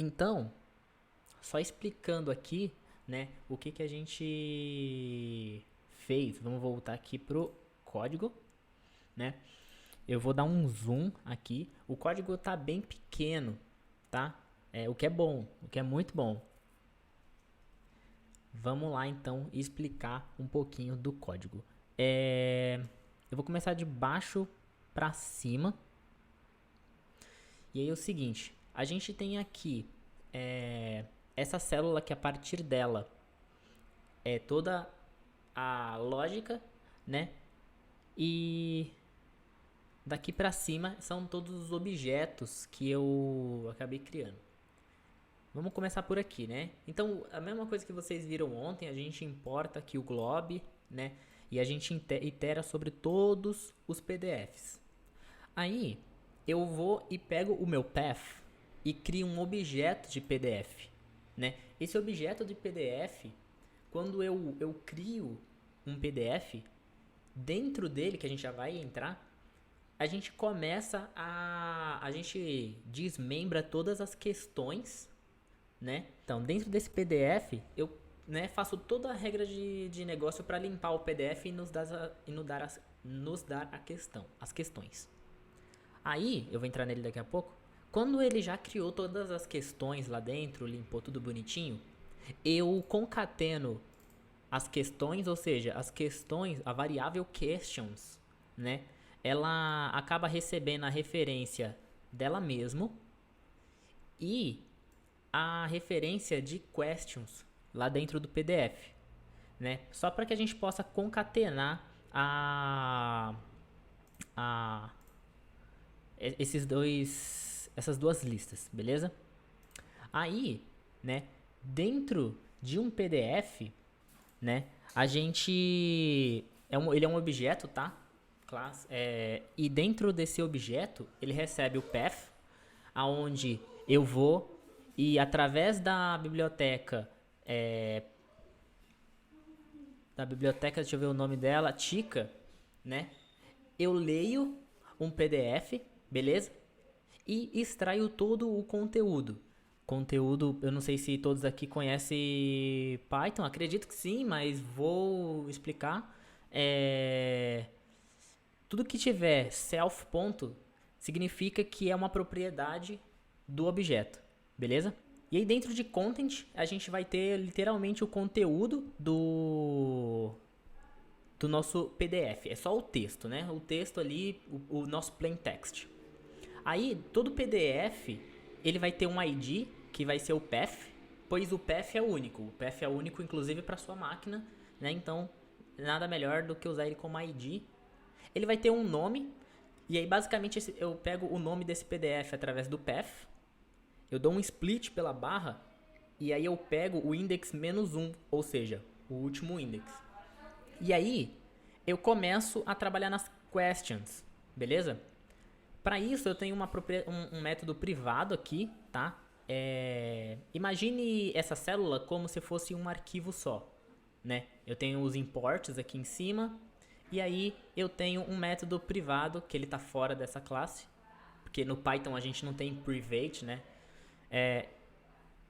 Então, só explicando aqui, né, o que que a gente fez. Vamos voltar aqui pro código, né? Eu vou dar um zoom aqui. O código tá bem pequeno, tá? O que é bom, o que é muito bom. Vamos lá então explicar um pouquinho do código. Eu vou começar de baixo para cima. E aí é o seguinte, a gente tem aqui essa célula que a partir dela é toda a lógica, né? E daqui para cima são todos os objetos que eu acabei criando. Vamos começar por aqui, né? Então, a mesma coisa que vocês viram ontem, a gente importa aqui o glob, né? E a gente itera sobre todos os PDFs. Aí, eu vou e pego o meu path e crio um objeto de PDF, né? Esse objeto de PDF, quando eu crio um PDF, dentro dele, que a gente já vai entrar, a gente começa a gente desmembra todas as questões, né? Então, dentro desse PDF, eu, né, faço toda a regra de negócio para limpar o PDF e nos dar a questão, as questões. Aí, eu vou entrar nele daqui a pouco. Quando ele já criou todas as questões lá dentro, limpou tudo bonitinho, eu concateno as questões, ou seja, as questões, a variável questions, né? Ela acaba recebendo a referência dela mesmo e a referência de questions lá dentro do PDF, né? Só para que a gente possa concatenar a essas duas listas, beleza? Aí, né, dentro de um PDF, né, a gente ele é um objeto, tá? E dentro desse objeto ele recebe o path, aonde eu vou e através da biblioteca, deixa eu ver o nome dela, Tika, né? Eu leio um PDF, beleza? E extraio todo o conteúdo. Conteúdo, eu não sei se todos aqui conhecem Python, acredito que sim, mas vou explicar. Tudo que tiver self ponto significa que é uma propriedade do objeto, beleza? E aí dentro de content a gente vai ter literalmente o conteúdo do nosso PDF. É só o texto, né? O texto ali, o nosso plain text. Aí todo PDF ele vai ter um ID que vai ser o path, pois o path é único. O path é único inclusive para sua máquina, né? Então nada melhor do que usar ele como ID. Ele vai ter um nome e aí basicamente eu pego o nome desse PDF através do path, eu dou um split pela barra e aí eu pego o index -1, ou seja, o último index. E aí eu começo a trabalhar nas questions, beleza? Para isso eu tenho um método privado aqui, tá? Imagine essa célula como se fosse um arquivo só, né? Eu tenho os imports aqui em cima e aí eu tenho um método privado que ele está fora dessa classe, porque no Python a gente não tem private, né?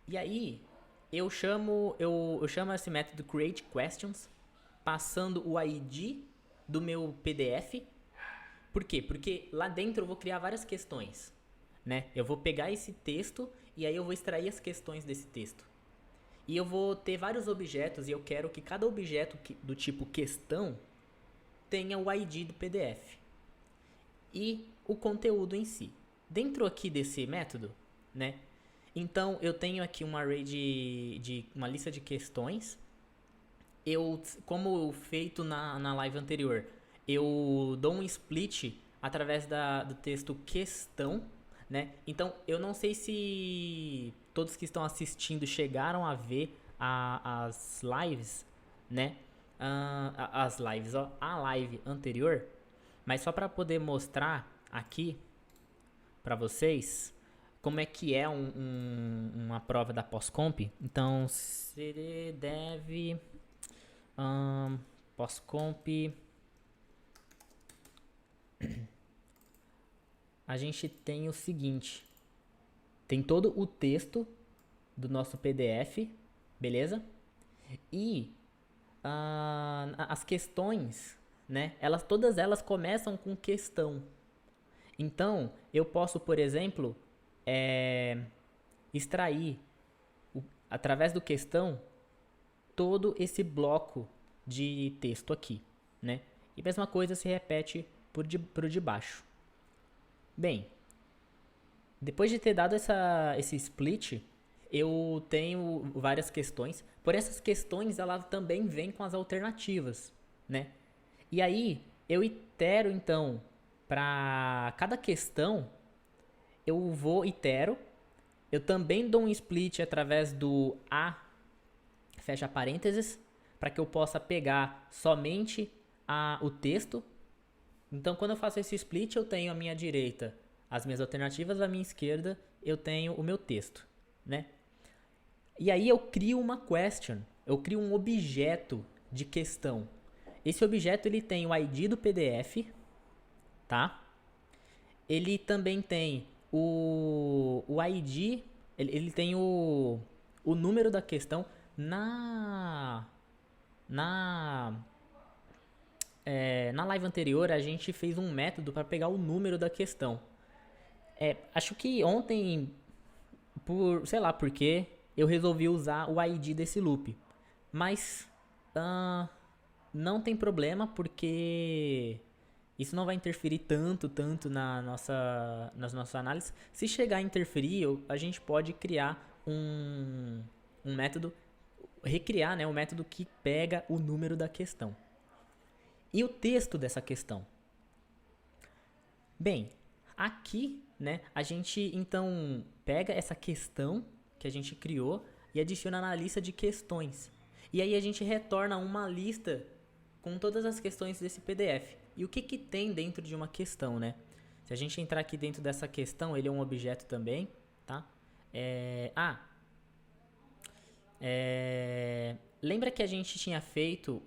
E aí eu chamo esse método createQuestions passando o ID do meu PDF. Por quê? Porque lá dentro eu vou criar várias questões, né? Eu vou pegar esse texto e aí eu vou extrair as questões desse texto. E eu vou ter vários objetos e eu quero que cada objeto do tipo questão tenha o ID do PDF e o conteúdo em si. Dentro aqui desse método, né? Então eu tenho aqui uma array de uma lista de questões. Como feito na live anterior, eu dou um split através do texto questão, né? Então eu não sei se todos que estão assistindo chegaram a ver as lives, né? As lives, ó, a live anterior, mas só para poder mostrar aqui para vocês como é que é uma prova da pós-comp. Então, se deve pós-comp, a gente tem o seguinte: tem todo o texto, do nosso PDF, beleza? E as questões, né? Todas elas começam com questão. Então, eu posso, por exemplo, extrair, através do questão, todo esse bloco de texto aqui, né? E a mesma coisa se repete por de baixo. Bem, depois de ter dado esse split, eu tenho várias questões. Por essas questões, ela também vem com as alternativas, né? E aí, eu itero, então, para cada questão, eu itero. Eu também dou um split através do A, fecha parênteses, para que eu possa pegar somente o texto. Então, quando eu faço esse split, eu tenho à minha direita as minhas alternativas, à minha esquerda eu tenho o meu texto, né? E aí eu crio uma question, eu crio um objeto de questão. Esse objeto ele tem o ID do PDF, tá? Ele também tem o ID, ele tem o número da questão. Na live anterior a gente fez um método para pegar o número da questão. Acho que ontem, sei lá por que, eu resolvi usar o ID desse loop. Mas não tem problema, porque isso não vai interferir tanto nas nossas análises. Se chegar a interferir, a gente pode criar um método, recriar, né, um método que pega o número da questão. E o texto dessa questão? Bem, aqui, né, a gente então pega essa questão que a gente criou e adiciona na lista de questões. E aí a gente retorna uma lista com todas as questões desse PDF. E o que tem dentro de uma questão, né? Se a gente entrar aqui dentro dessa questão, ele é um objeto também, tá? Lembra que a gente tinha feito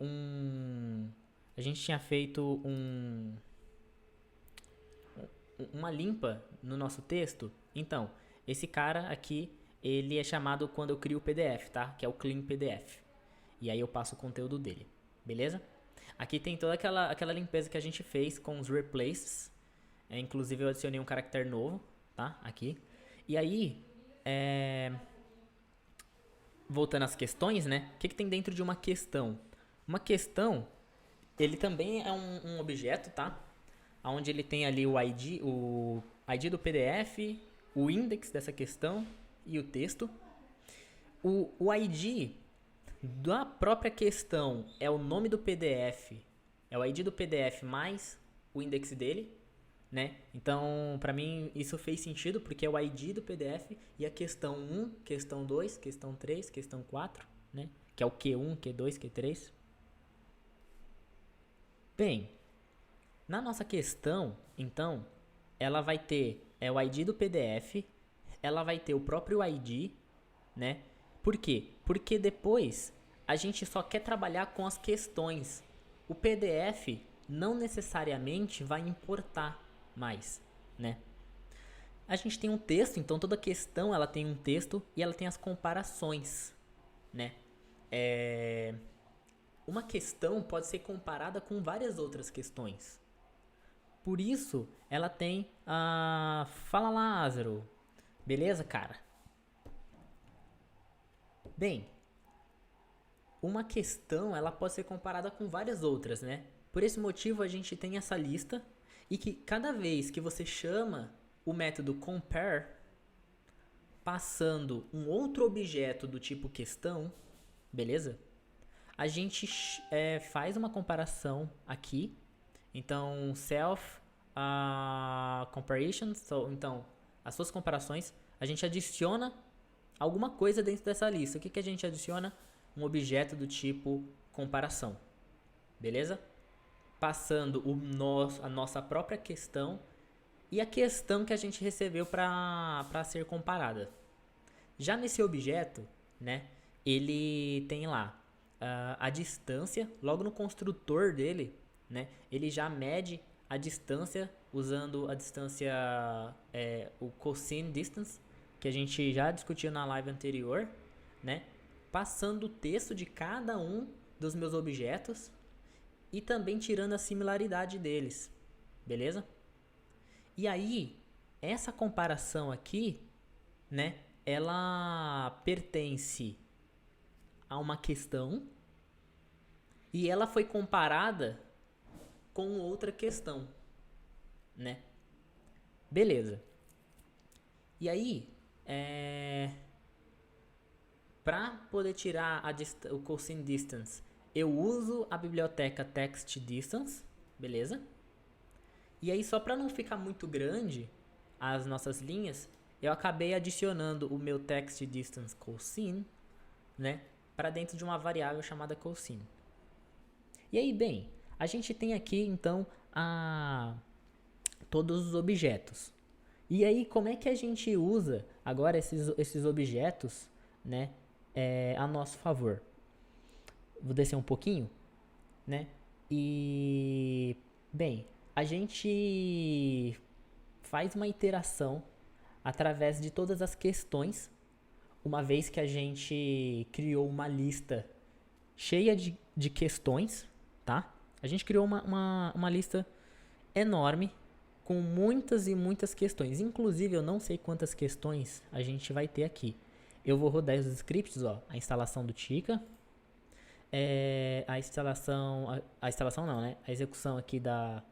uma limpa no nosso texto? Então, esse cara aqui, ele é chamado quando eu crio o PDF, tá? Que é o clean PDF. E aí eu passo o conteúdo dele, beleza? Aqui tem toda aquela limpeza que a gente fez com os replaces. Inclusive eu adicionei um caractere novo, tá? Aqui. E aí, voltando às questões, né? O que tem dentro de uma questão? Uma questão, ele também é um objeto, tá? Onde ele tem ali o ID do PDF, o index dessa questão e o texto. O ID da própria questão é o nome do PDF, é o ID do PDF mais o index dele, né? Então, para mim, isso fez sentido, porque é o ID do PDF e a questão 1, questão 2, questão 3, questão 4, né? Que é o Q1, Q2, Q3. Bem, na nossa questão, então, ela vai ter o ID do PDF, ela vai ter o próprio ID, né? Por quê? Porque depois a gente só quer trabalhar com as questões. O PDF não necessariamente vai importar mais, né? A gente tem um texto, então toda questão ela tem um texto e ela tem as comparações, né? Uma questão pode ser comparada com várias outras questões. Por isso, ela tem a... Fala, Lázaro. Beleza, cara? Bem, uma questão ela pode ser comparada com várias outras, né? Por esse motivo, a gente tem essa lista e que cada vez que você chama o método compare, passando um outro objeto do tipo questão, beleza? A gente faz uma comparação aqui. Então, self comparison, então, as suas comparações, a gente adiciona alguma coisa dentro dessa lista. O que a gente adiciona? Um objeto do tipo comparação, beleza? Passando a nossa própria questão e a questão que a gente recebeu para ser comparada. Já nesse objeto, né, ele tem lá a distância, logo no construtor dele, né, ele já mede a distância usando a distância, o cosine distance, que a gente já discutiu na live anterior, né? Passando o texto de cada um dos meus objetos e também tirando a similaridade deles, beleza? E aí, essa comparação aqui, né? Ela pertence a uma questão e ela foi comparada com outra questão, né? Beleza. E aí, para poder tirar o cosine distance, eu uso a biblioteca text distance, beleza? E aí, só para não ficar muito grande as nossas linhas, eu acabei adicionando o meu text distance cosine, né, para dentro de uma variável chamada cosine. E aí, bem, a gente tem aqui então todos os objetos. E aí, como é que a gente usa agora esses objetos, né, a nosso favor? Vou descer um pouquinho, né? E, bem, a gente faz uma iteração através de todas as questões, uma vez que a gente criou uma lista cheia de questões, tá? A gente criou uma lista enorme com muitas e muitas questões. Inclusive, eu não sei quantas questões a gente vai ter aqui. Eu vou rodar os scripts, ó, a instalação do Tika, a instalação não, né? A execução aqui da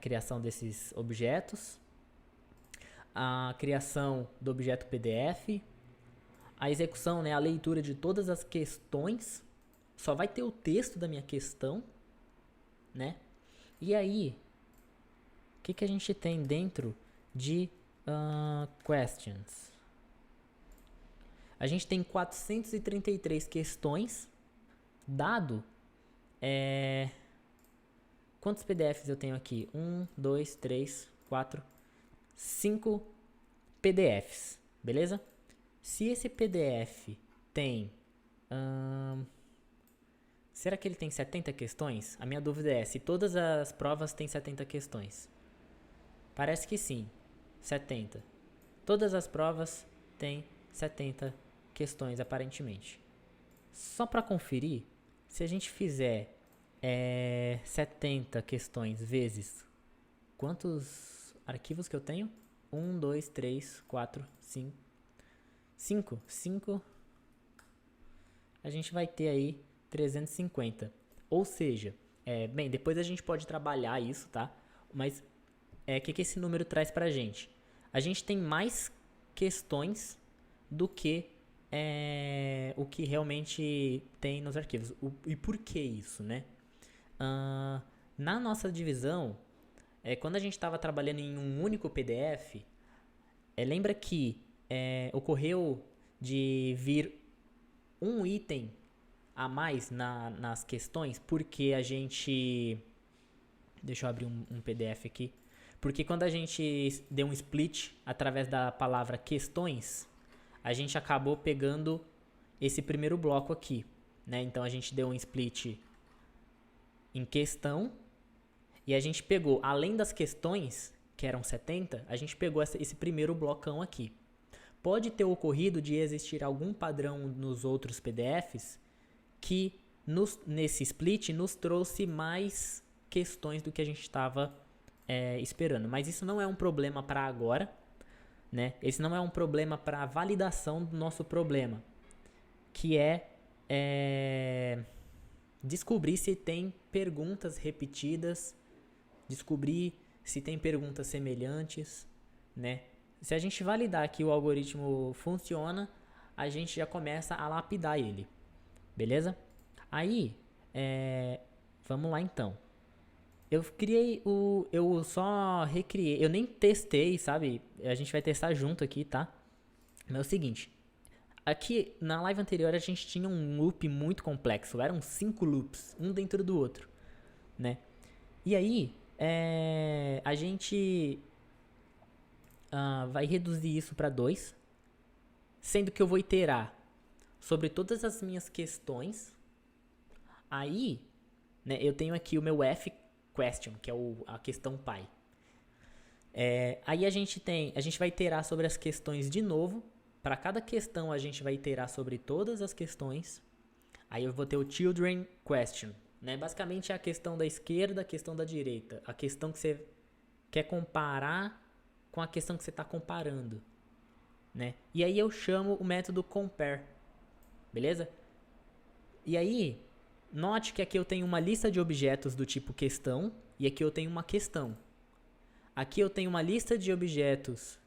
criação desses objetos, a criação do objeto PDF, a execução, né, a leitura de todas as questões. Só vai ter o texto da minha questão, né? E aí, o que a gente tem dentro de questions? A gente tem 433 questões, dado quantos PDFs eu tenho aqui? 1, 2, 3, 4, 5 PDFs, beleza? Se esse PDF tem... será que ele tem 70 questões? A minha dúvida é se todas as provas têm 70 questões. Parece que sim, 70. Todas as provas têm 70 questões, aparentemente. Só para conferir, se a gente fizer 70 questões vezes quantos arquivos que eu tenho? 1, 2, 3, 4, 5. 5. A gente vai ter aí 350. Ou seja, bem, depois a gente pode trabalhar isso, tá? Mas o que esse número traz pra gente? A gente tem mais questões do que o que realmente tem nos arquivos. E por que isso, né? Na nossa divisão, quando a gente estava trabalhando em um único PDF, lembra que ocorreu de vir um item a mais nas questões, porque a gente... Deixa eu abrir um PDF aqui. Porque quando a gente deu um split através da palavra questões, a gente acabou pegando esse primeiro bloco aqui, né? Então a gente deu um split em questão e a gente pegou, além das questões, que eram 70, a gente pegou esse primeiro blocão aqui. Pode ter ocorrido de existir algum padrão nos outros PDFs que nesse split nos trouxe mais questões do que a gente estava esperando. Mas isso não é um problema para agora, né? Esse não é um problema para a validação do nosso problema, que descobrir se tem perguntas repetidas, descobrir se tem perguntas semelhantes, né? Se a gente validar que o algoritmo funciona, a gente já começa a lapidar ele, beleza? Aí, vamos lá então. Eu só recriei, eu nem testei, sabe? A gente vai testar junto aqui, tá? Mas é o seguinte, aqui na live anterior a gente tinha um loop muito complexo, eram 5 loops, um dentro do outro, né? E aí, a gente vai reduzir isso para 2, sendo que eu vou iterar sobre todas as minhas questões. Aí, né, eu tenho aqui o meu F question, que é a questão pai. Aí a gente vai iterar sobre as questões de novo, para cada questão a gente vai iterar sobre todas as questões. Aí eu vou ter o children question, né? Basicamente é a questão da esquerda, a questão da direita, a questão que você quer comparar com a questão que você está comparando, né? E aí eu chamo o método compare, beleza? E aí, note que aqui eu tenho uma lista de objetos do tipo questão e aqui eu tenho uma questão. Aqui eu tenho uma lista de objetos,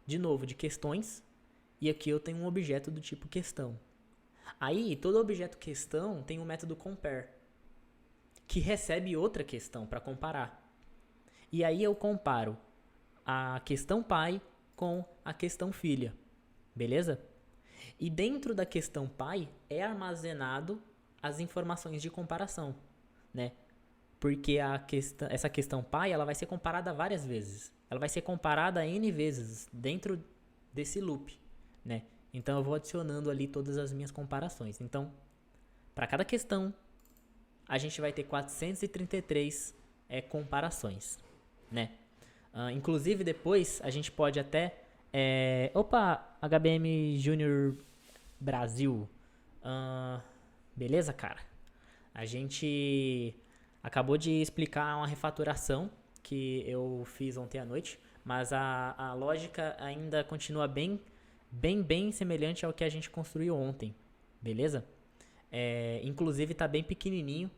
de novo, de questões, e aqui eu tenho um objeto do tipo questão. Aí, todo objeto questão tem um método compare, que recebe outra questão para comparar. E aí eu comparo a questão pai com a questão filha, beleza? E dentro da questão pai é armazenado as informações de comparação, né? Porque essa questão pai ela vai ser comparada várias vezes. Ela vai ser comparada N vezes dentro desse loop, né? Então eu vou adicionando ali todas as minhas comparações. Então, para cada questão, a gente vai ter 433 comparações, né? Inclusive depois a gente pode até... opa, HBM Junior Brasil. Beleza, cara? A gente acabou de explicar uma refatoração que eu fiz ontem à noite, mas a lógica ainda continua bem semelhante ao que a gente construiu ontem, beleza? Inclusive está bem pequenininho,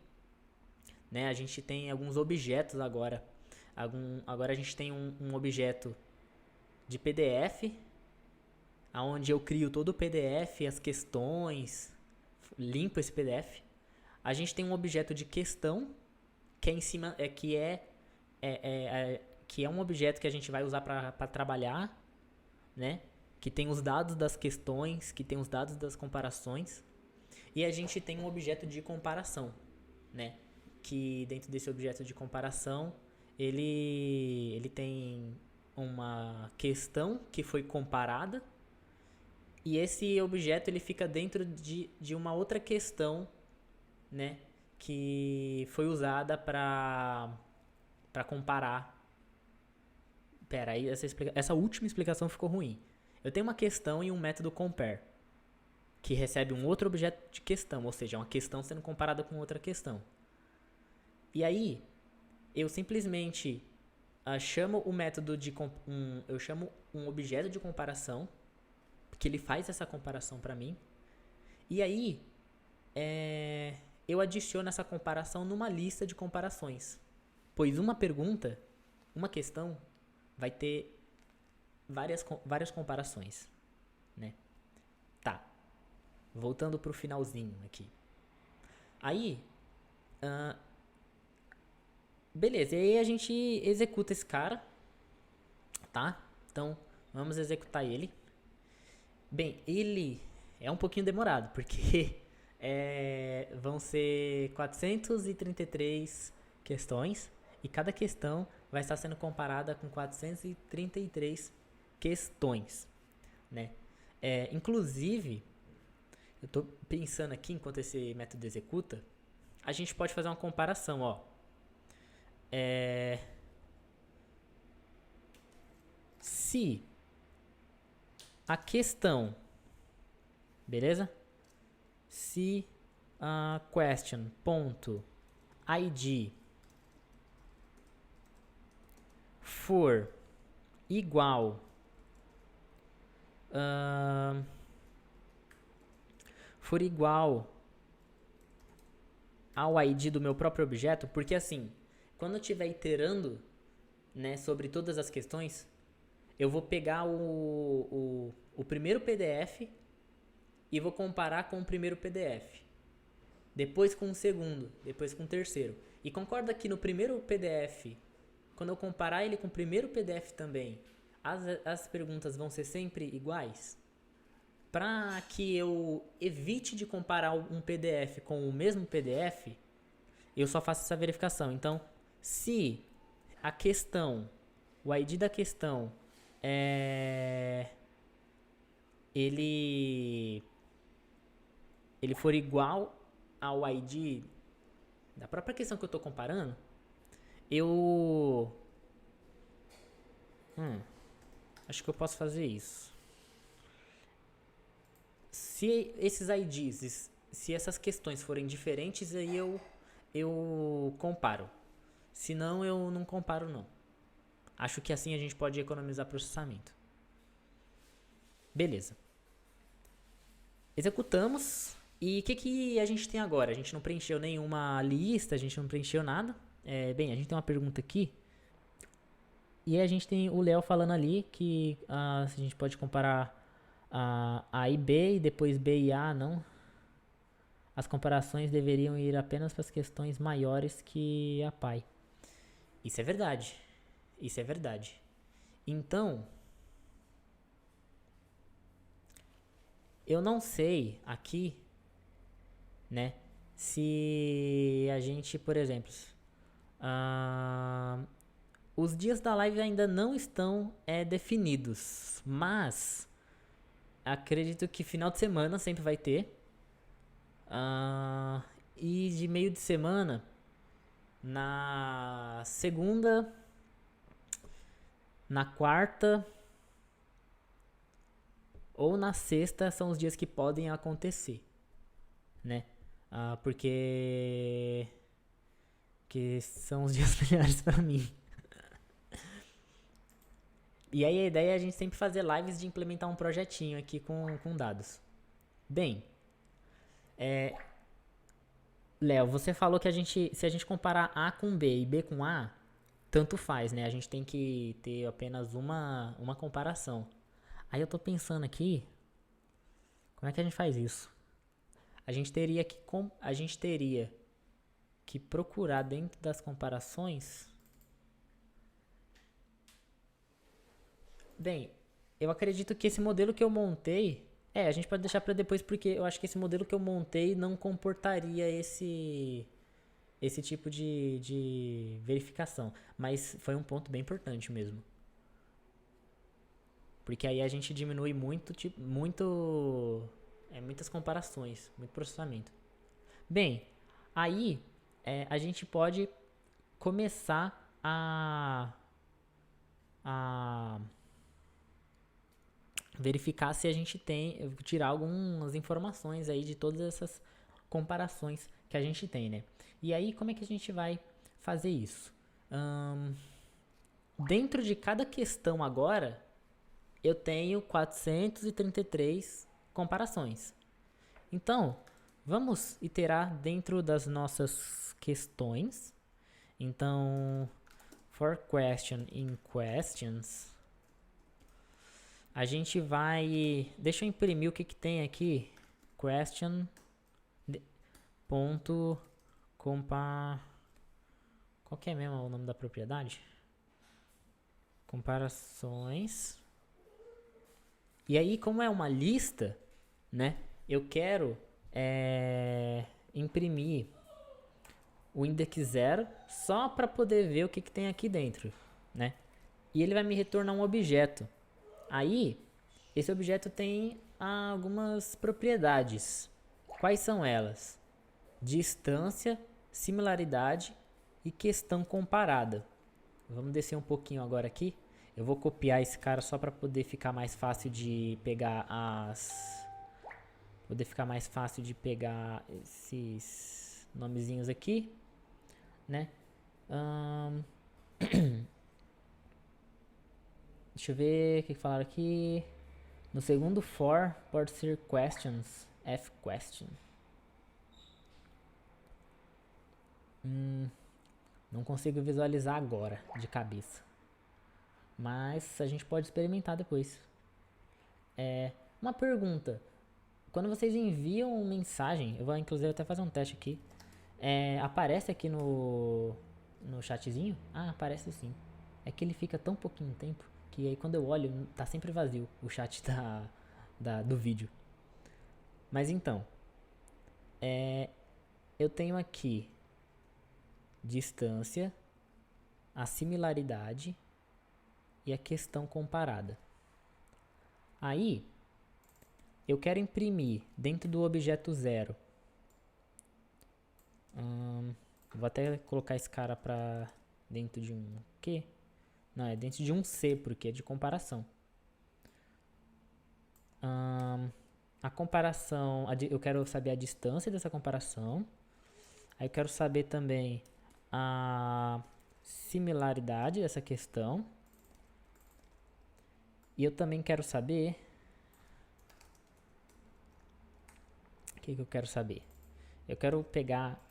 né? A gente tem alguns objetos agora. Agora a gente tem um objeto de PDF, onde eu crio todo o PDF, as questões, limpo esse PDF. A gente tem um objeto de questão, que é em cima, que é um objeto que a gente vai usar para trabalhar, né? Que tem os dados das questões, que tem os dados das comparações. E a gente tem um objeto de comparação, né? Que dentro desse objeto de comparação, ele tem uma questão que foi comparada. E esse objeto ele fica dentro de uma outra questão, né? Que foi usada para comparar. Pera, aí essa última explicação ficou ruim. Eu tenho uma questão e um método compare, que recebe um outro objeto de questão, ou seja, uma questão sendo comparada com outra questão. E aí, eu simplesmente chamo o método eu chamo um objeto de comparação, que ele faz essa comparação para mim. E aí, eu adiciono essa comparação numa lista de comparações. Pois uma pergunta, uma questão, vai ter várias comparações, né? Tá. Voltando pro finalzinho aqui. Aí, beleza, e aí a gente executa esse cara, tá? Então, vamos executar ele. Bem, ele é um pouquinho demorado, porque vão ser 433 questões e cada questão vai estar sendo comparada com 433 questões, né? Inclusive, eu estou pensando aqui, enquanto esse método executa, a gente pode fazer uma comparação, ó. Se a questão, beleza? Se a question.id for igual ao ID do meu próprio objeto, porque assim, quando eu estiver iterando, né, sobre todas as questões, eu vou pegar o primeiro PDF e vou comparar com o primeiro PDF, depois com o segundo, depois com o terceiro. E concorda que no primeiro PDF, quando eu comparar ele com o primeiro PDF também, as perguntas vão ser sempre iguais? Para que eu evite de comparar um PDF com o mesmo PDF, eu só faço essa verificação. Então, se a questão, o ID da questão, ele for igual ao ID da própria questão que eu estou comparando, acho que eu posso fazer isso. Se esses IDs, se essas questões forem diferentes, aí eu comparo. Se não, eu não comparo não. Acho que assim a gente pode economizar processamento. Beleza. Executamos. E o que a gente tem agora? A gente não preencheu nenhuma lista, a gente não preencheu nada. Bem, a gente tem uma pergunta aqui. E a gente tem o Léo falando ali que a gente pode comparar A e B e depois B e A, não. As comparações deveriam ir apenas para as questões maiores que a pai. Isso é verdade. Isso é verdade. Então, eu não sei aqui, né, se a gente, por exemplo, os dias da live ainda não estão definidos, mas acredito que final de semana sempre vai ter. E de meio de semana, na segunda, na quarta ou na sexta são os dias que podem acontecer, né? Porque que são os dias melhores pra mim. E aí a ideia é a gente sempre fazer lives de implementar um projetinho aqui com dados. Bem, Léo, você falou que se a gente comparar A com B e B com A, tanto faz, né? A gente tem que ter apenas uma comparação. Aí eu tô pensando aqui, como é que a gente faz isso? A gente teria que procurar dentro das comparações. Bem, eu acredito que esse modelo que eu montei, a gente pode deixar para depois porque eu acho que esse modelo que eu montei não comportaria esse tipo de verificação, mas foi um ponto bem importante mesmo. Porque aí a gente diminui muitas comparações, muito processamento. Bem, aí a gente pode começar a verificar se a gente tirar algumas informações aí de todas essas comparações que a gente tem, né? E aí, como é que a gente vai fazer isso? Dentro de cada questão agora, eu tenho 433 comparações. Então, vamos iterar dentro das nossas questões. Então, for question in questions, a gente vai... Deixa eu imprimir o que tem aqui. Question ponto qual que é mesmo o nome da propriedade? Comparações. E aí, como é uma lista, né? Eu quero imprimir o index 0 só para poder ver o que tem aqui dentro, né? E ele vai me retornar um objeto. Aí, esse objeto tem algumas propriedades. Quais são elas? Distância, similaridade e questão comparada. Vamos descer um pouquinho agora aqui. Eu vou copiar esse cara só para poder ficar mais fácil de pegar esses nomezinhos aqui, né? Deixa eu ver o que falaram aqui. No segundo for pode ser questions, F question. Não consigo visualizar agora de cabeça, mas a gente pode experimentar depois. Uma pergunta: quando vocês enviam mensagem, eu vou inclusive até fazer um teste aqui. Aparece aqui no chatzinho? Aparece sim. É que ele fica tão pouquinho tempo que aí quando eu olho tá sempre vazio o chat do vídeo. Mas então, eu tenho aqui distância, a similaridade e a questão comparada. Aí, eu quero imprimir dentro do objeto 0. Vou até colocar esse cara para dentro de um Q. Não, é dentro de um C, porque é de comparação. a comparação, eu quero saber a distância dessa comparação. Aí eu quero saber também a similaridade dessa questão. E eu também quero saber... O que eu quero saber? Eu quero pegar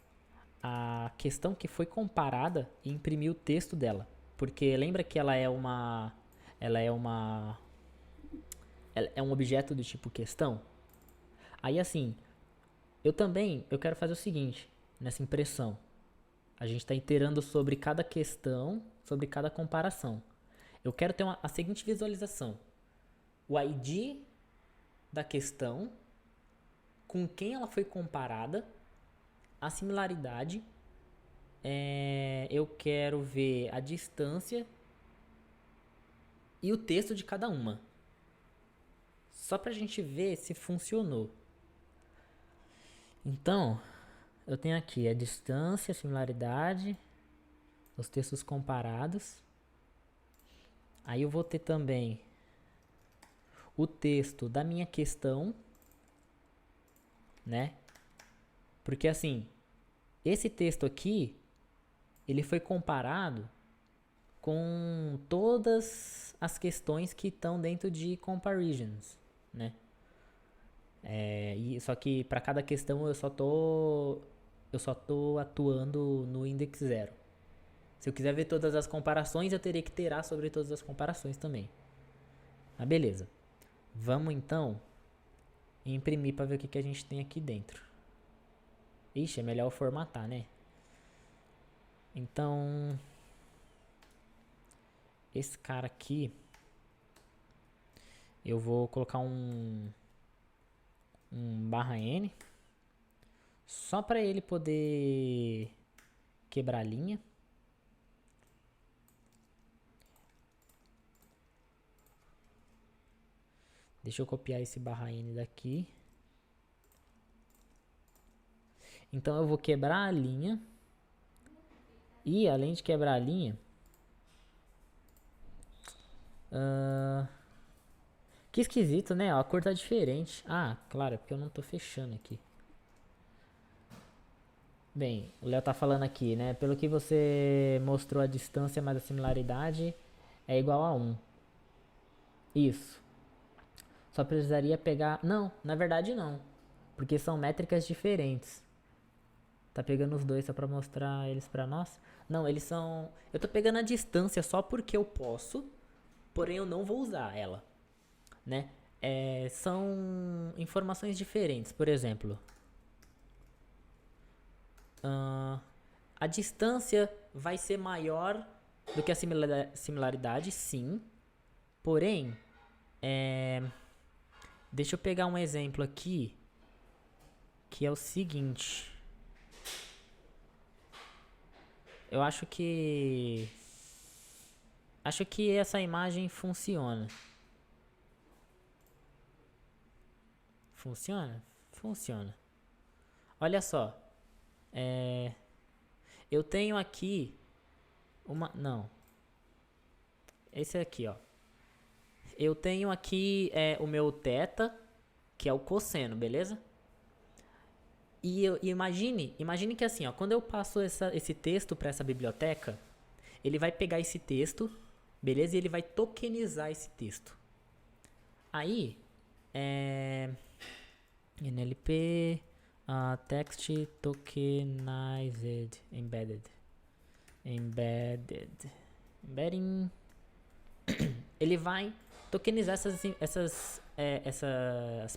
a questão que foi comparada e imprimir o texto dela. Porque lembra que ela é um objeto do tipo questão? Aí assim, eu quero fazer o seguinte, nessa impressão. A gente está iterando sobre cada questão, sobre cada comparação. Eu quero ter a seguinte visualização. O ID da questão, com quem ela foi comparada, a similaridade, eu quero ver a distância e o texto de cada uma. Só pra gente ver se funcionou. Então, eu tenho aqui a distância, a similaridade, os textos comparados. Aí eu vou ter também o texto da minha questão, né? Porque assim, esse texto aqui, ele foi comparado com todas as questões que estão dentro de comparisons, né? Só que para cada questão eu só tô atuando no index 0. Se eu quiser ver todas as comparações, eu teria que iterar sobre todas as comparações também. Mas beleza. Vamos então imprimir para ver o que a gente tem aqui dentro. Ixi, é melhor eu formatar, né? Então, esse cara aqui, eu vou colocar um /n, só para ele poder quebrar a linha. Deixa eu copiar esse /n daqui. Então eu vou quebrar a linha. E além de quebrar a linha, que esquisito, né? A cor tá diferente. Ah, claro, é porque eu não tô fechando aqui. Bem, o Léo tá falando aqui, né? Pelo que você mostrou a distância mais a similaridade é igual a 1. Isso. Só precisaria pegar... Não, na verdade não. Porque são métricas diferentes. Tá pegando os dois só pra mostrar eles pra nós? Não, eles são... Eu tô pegando a distância só porque eu posso, porém eu não vou usar ela, né? São informações diferentes. Por exemplo, a distância vai ser maior do que a similaridade, sim. Porém, deixa eu pegar um exemplo aqui, que é o seguinte. Eu acho que essa imagem funciona. Funciona? Funciona. Olha só. Eu tenho aqui uma... Não. Esse aqui, ó. Eu tenho aqui o meu θ, que é o cosseno, beleza? E imagine que assim, ó, quando eu passo esse texto para essa biblioteca, ele vai pegar esse texto, beleza? E ele vai tokenizar esse texto. Aí, NLP text tokenized embedding. Ele vai tokenizar essas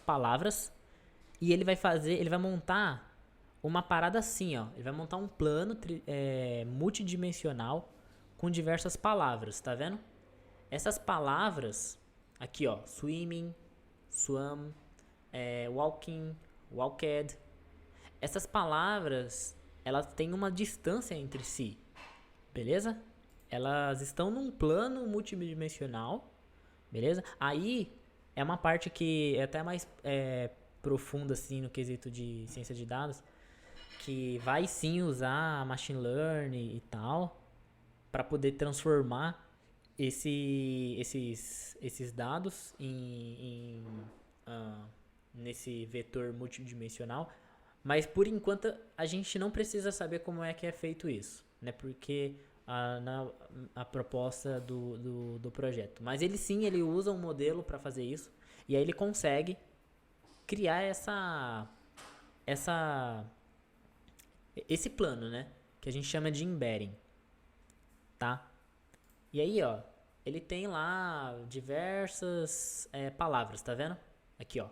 palavras e ele vai montar uma parada assim, ó. Ele vai montar um plano multidimensional com diversas palavras, tá vendo? Essas palavras aqui, ó, swimming, swam, walking, walked. Essas palavras, elas têm uma distância entre si, beleza? Elas estão num plano multidimensional, beleza? Aí é uma parte que é até mais profunda assim no quesito de ciência de dados, que vai sim usar machine learning e tal para poder transformar esses dados nesse vetor multidimensional, mas por enquanto a gente não precisa saber como é que é feito isso, né? Porque a proposta do projeto. Mas ele sim, ele usa um modelo para fazer isso, e aí ele consegue criar esse plano, né? Que a gente chama de embedding, tá? E aí, ó, ele tem lá diversas palavras, tá vendo? Aqui, ó.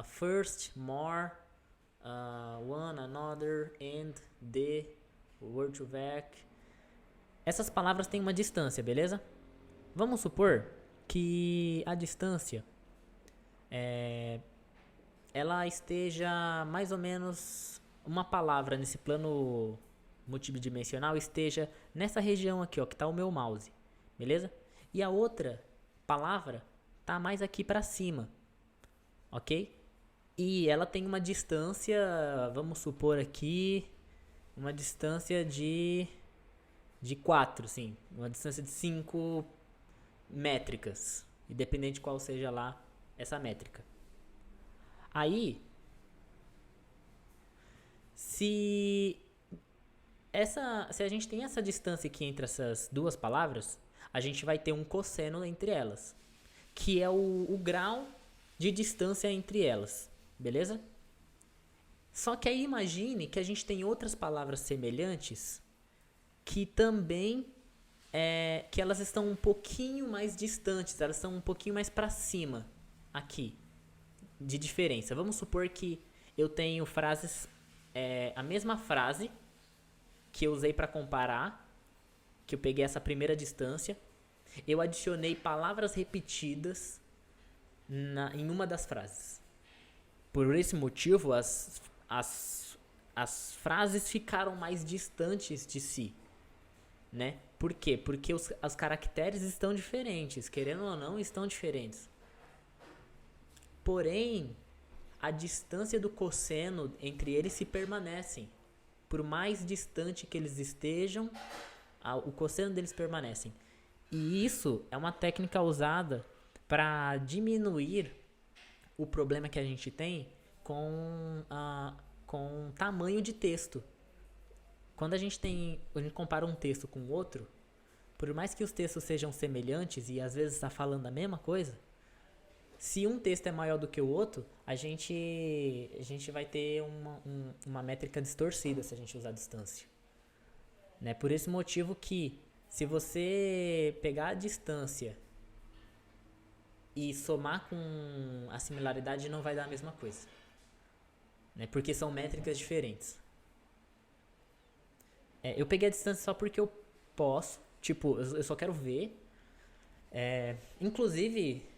First, more, one, another, and, the, word to back. Essas palavras têm uma distância, beleza? Vamos supor que a distância ela esteja mais ou menos, uma palavra nesse plano multidimensional esteja nessa região aqui, ó, que tá o meu mouse, beleza? E a outra palavra tá mais aqui para cima, ok? E ela tem uma distância, vamos supor aqui, uma distância de 4, sim, uma distância de 5 métricas, independente de qual seja lá essa métrica. Aí, se a gente tem essa distância aqui entre essas duas palavras, a gente vai ter um cosseno entre elas, que é o grau de distância entre elas, beleza? Só que aí imagine que a gente tem outras palavras semelhantes que também que elas estão um pouquinho mais distantes, elas estão um pouquinho mais para cima aqui de diferença. Vamos supor que eu tenho frases, a mesma frase que eu usei para comparar, que eu peguei essa primeira distância, eu adicionei palavras repetidas em uma das frases. Por esse motivo, as frases ficaram mais distantes de si, né? Por quê? Porque os caracteres estão diferentes, querendo ou não, estão diferentes. Porém, a distância do cosseno entre eles se permanecem. Por mais distante que eles estejam, o cosseno deles permanecem. E isso é uma técnica usada para diminuir o problema que a gente tem com tamanho de texto. Quando a gente compara um texto com outro, por mais que os textos sejam semelhantes e às vezes está falando a mesma coisa, se um texto é maior do que o outro, a gente vai ter uma métrica distorcida se a gente usar a distância. Né? Por esse motivo que, se você pegar a distância e somar com a similaridade, não vai dar a mesma coisa. Né? Porque são métricas diferentes. Eu peguei a distância só porque eu posso. Tipo, eu só quero ver. Inclusive,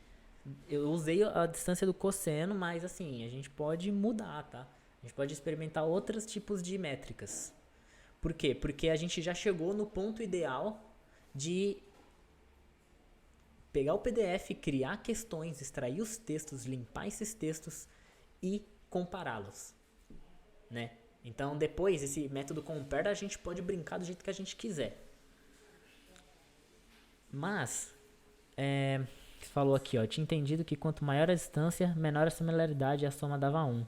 eu usei a distância do cosseno, mas assim, a gente pode mudar, tá? A gente pode experimentar outros tipos de métricas. Por quê? Porque a gente já chegou no ponto ideal de pegar o PDF, criar questões, extrair os textos, limpar esses textos e compará-los, né? Então, depois, esse método compare, a gente pode brincar do jeito que a gente quiser. Mas, você falou aqui, ó, tinha entendido que quanto maior a distância, menor a similaridade e a soma dava 1.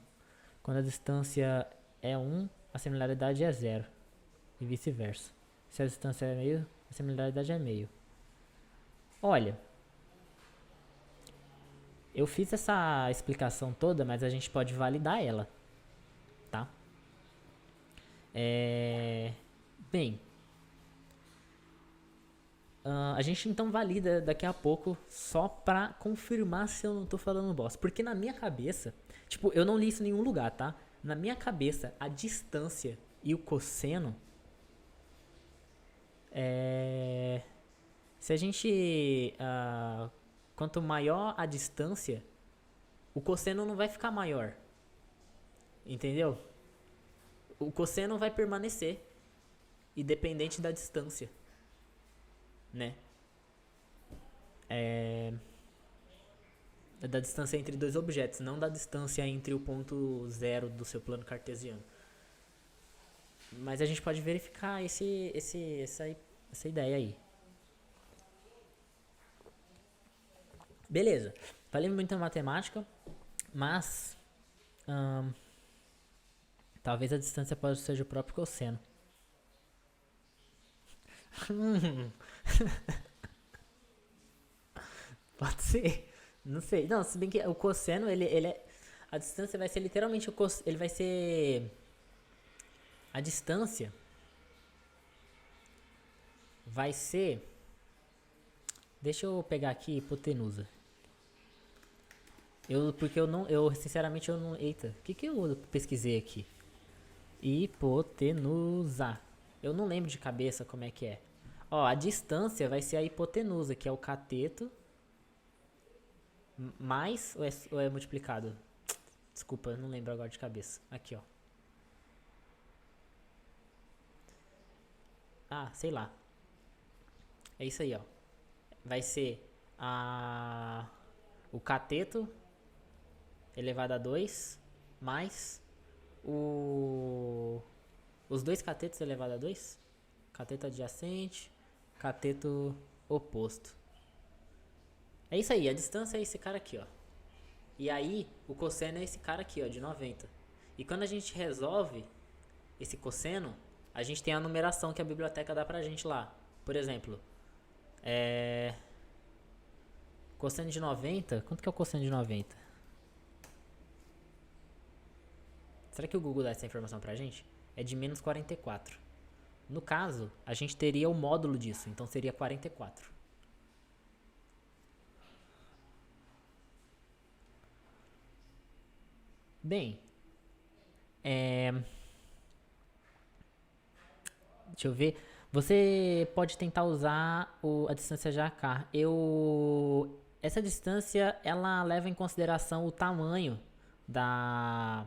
Quando a distância é 1, a similaridade é 0. E vice-versa. Se a distância é meio, a similaridade é meio. Olha, eu fiz essa explicação toda, mas a gente pode validar ela, tá? Bem, a gente então valida daqui a pouco só pra confirmar se eu não tô falando bosta. Porque na minha cabeça, tipo, eu não li isso em nenhum lugar, tá? Na minha cabeça, a distância e o cosseno se a gente quanto maior a distância, o cosseno não vai ficar maior, entendeu? O cosseno vai permanecer independente da distância, né? Da distância entre dois objetos, não da distância entre o ponto zero do seu plano cartesiano. Mas a gente pode verificar essa ideia aí. Beleza, falei muito em matemática, Mas, ahn, talvez a distância possa ser o próprio cosseno. Pode ser. Não sei. Não, se bem que o cosseno, ele é. A distância vai ser literalmente o cosseno. Ele vai ser. A distância vai ser. Deixa eu pegar aqui hipotenusa. Porque eu não. Eu, sinceramente, eu não. Eita, o que eu pesquisei aqui? Hipotenusa. Eu não lembro de cabeça como é que é. Ó, a distância vai ser a hipotenusa, que é o cateto mais. Ou é multiplicado? Desculpa, eu não lembro agora de cabeça. Aqui, ó. Ah, sei lá. É isso aí, ó. Vai ser o cateto elevado a 2 mais o os dois catetos elevado a 2. Cateto adjacente, cateto oposto. É isso aí, a distância é esse cara aqui, ó. E aí, o cosseno é esse cara aqui, ó, de 90. E quando a gente resolve esse cosseno, a gente tem a numeração que a biblioteca dá pra gente lá. Por exemplo, cosseno de 90, quanto que é o cosseno de 90? Será que o Google dá essa informação pra gente? É de menos 44. No caso, a gente teria o módulo disso, então seria 44. Bem, deixa eu ver. Você pode tentar usar a distância Jacquard. Essa distância, ela leva em consideração o tamanho da,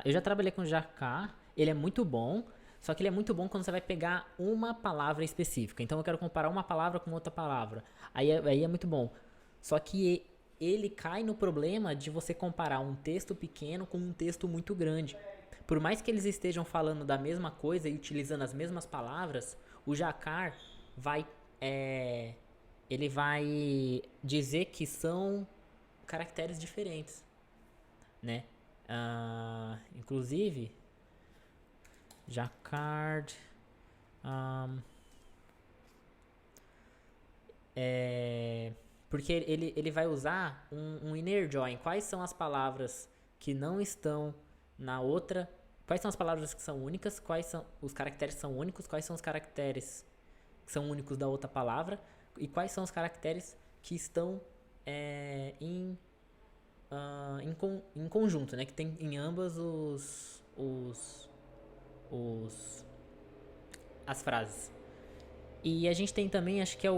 eu já trabalhei com Jacquard. Ele é muito bom. Só que ele é muito bom quando você vai pegar uma palavra específica. Então eu quero comparar uma palavra com outra palavra. Aí é muito bom. Só que ele cai no problema de você comparar um texto pequeno com um texto muito grande. Por mais que eles estejam falando da mesma coisa e utilizando as mesmas palavras, o Jacquard vai, ele vai dizer que são caracteres diferentes, né? Inclusive, Jacquard, porque ele vai usar um inner join. Quais são as palavras que não estão na outra? Quais são as palavras que são únicas? Quais são os caracteres que são únicos? Quais são os caracteres que são únicos da outra palavra? E quais são os caracteres que estão em conjunto, né? Que tem em ambas as frases. E a gente tem também, acho que é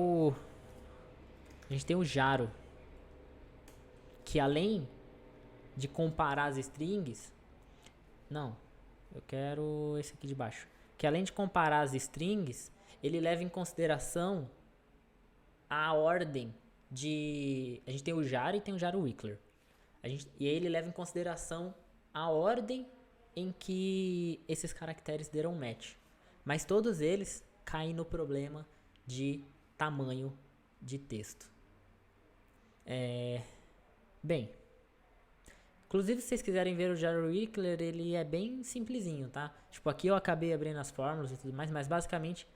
a gente tem o Jaro, que além de comparar as strings, não, eu quero esse aqui de baixo, que além de comparar as strings, ele leva em consideração a ordem de, a gente tem o Jaro e tem o Jaro Wickler, e aí ele leva em consideração a ordem em que esses caracteres deram match, mas todos eles caem no problema de tamanho de texto. Bem, inclusive se vocês quiserem ver o Jaro Wickler, ele é bem simplesinho, tá? Tipo, aqui eu acabei abrindo as fórmulas e tudo mais, mas basicamente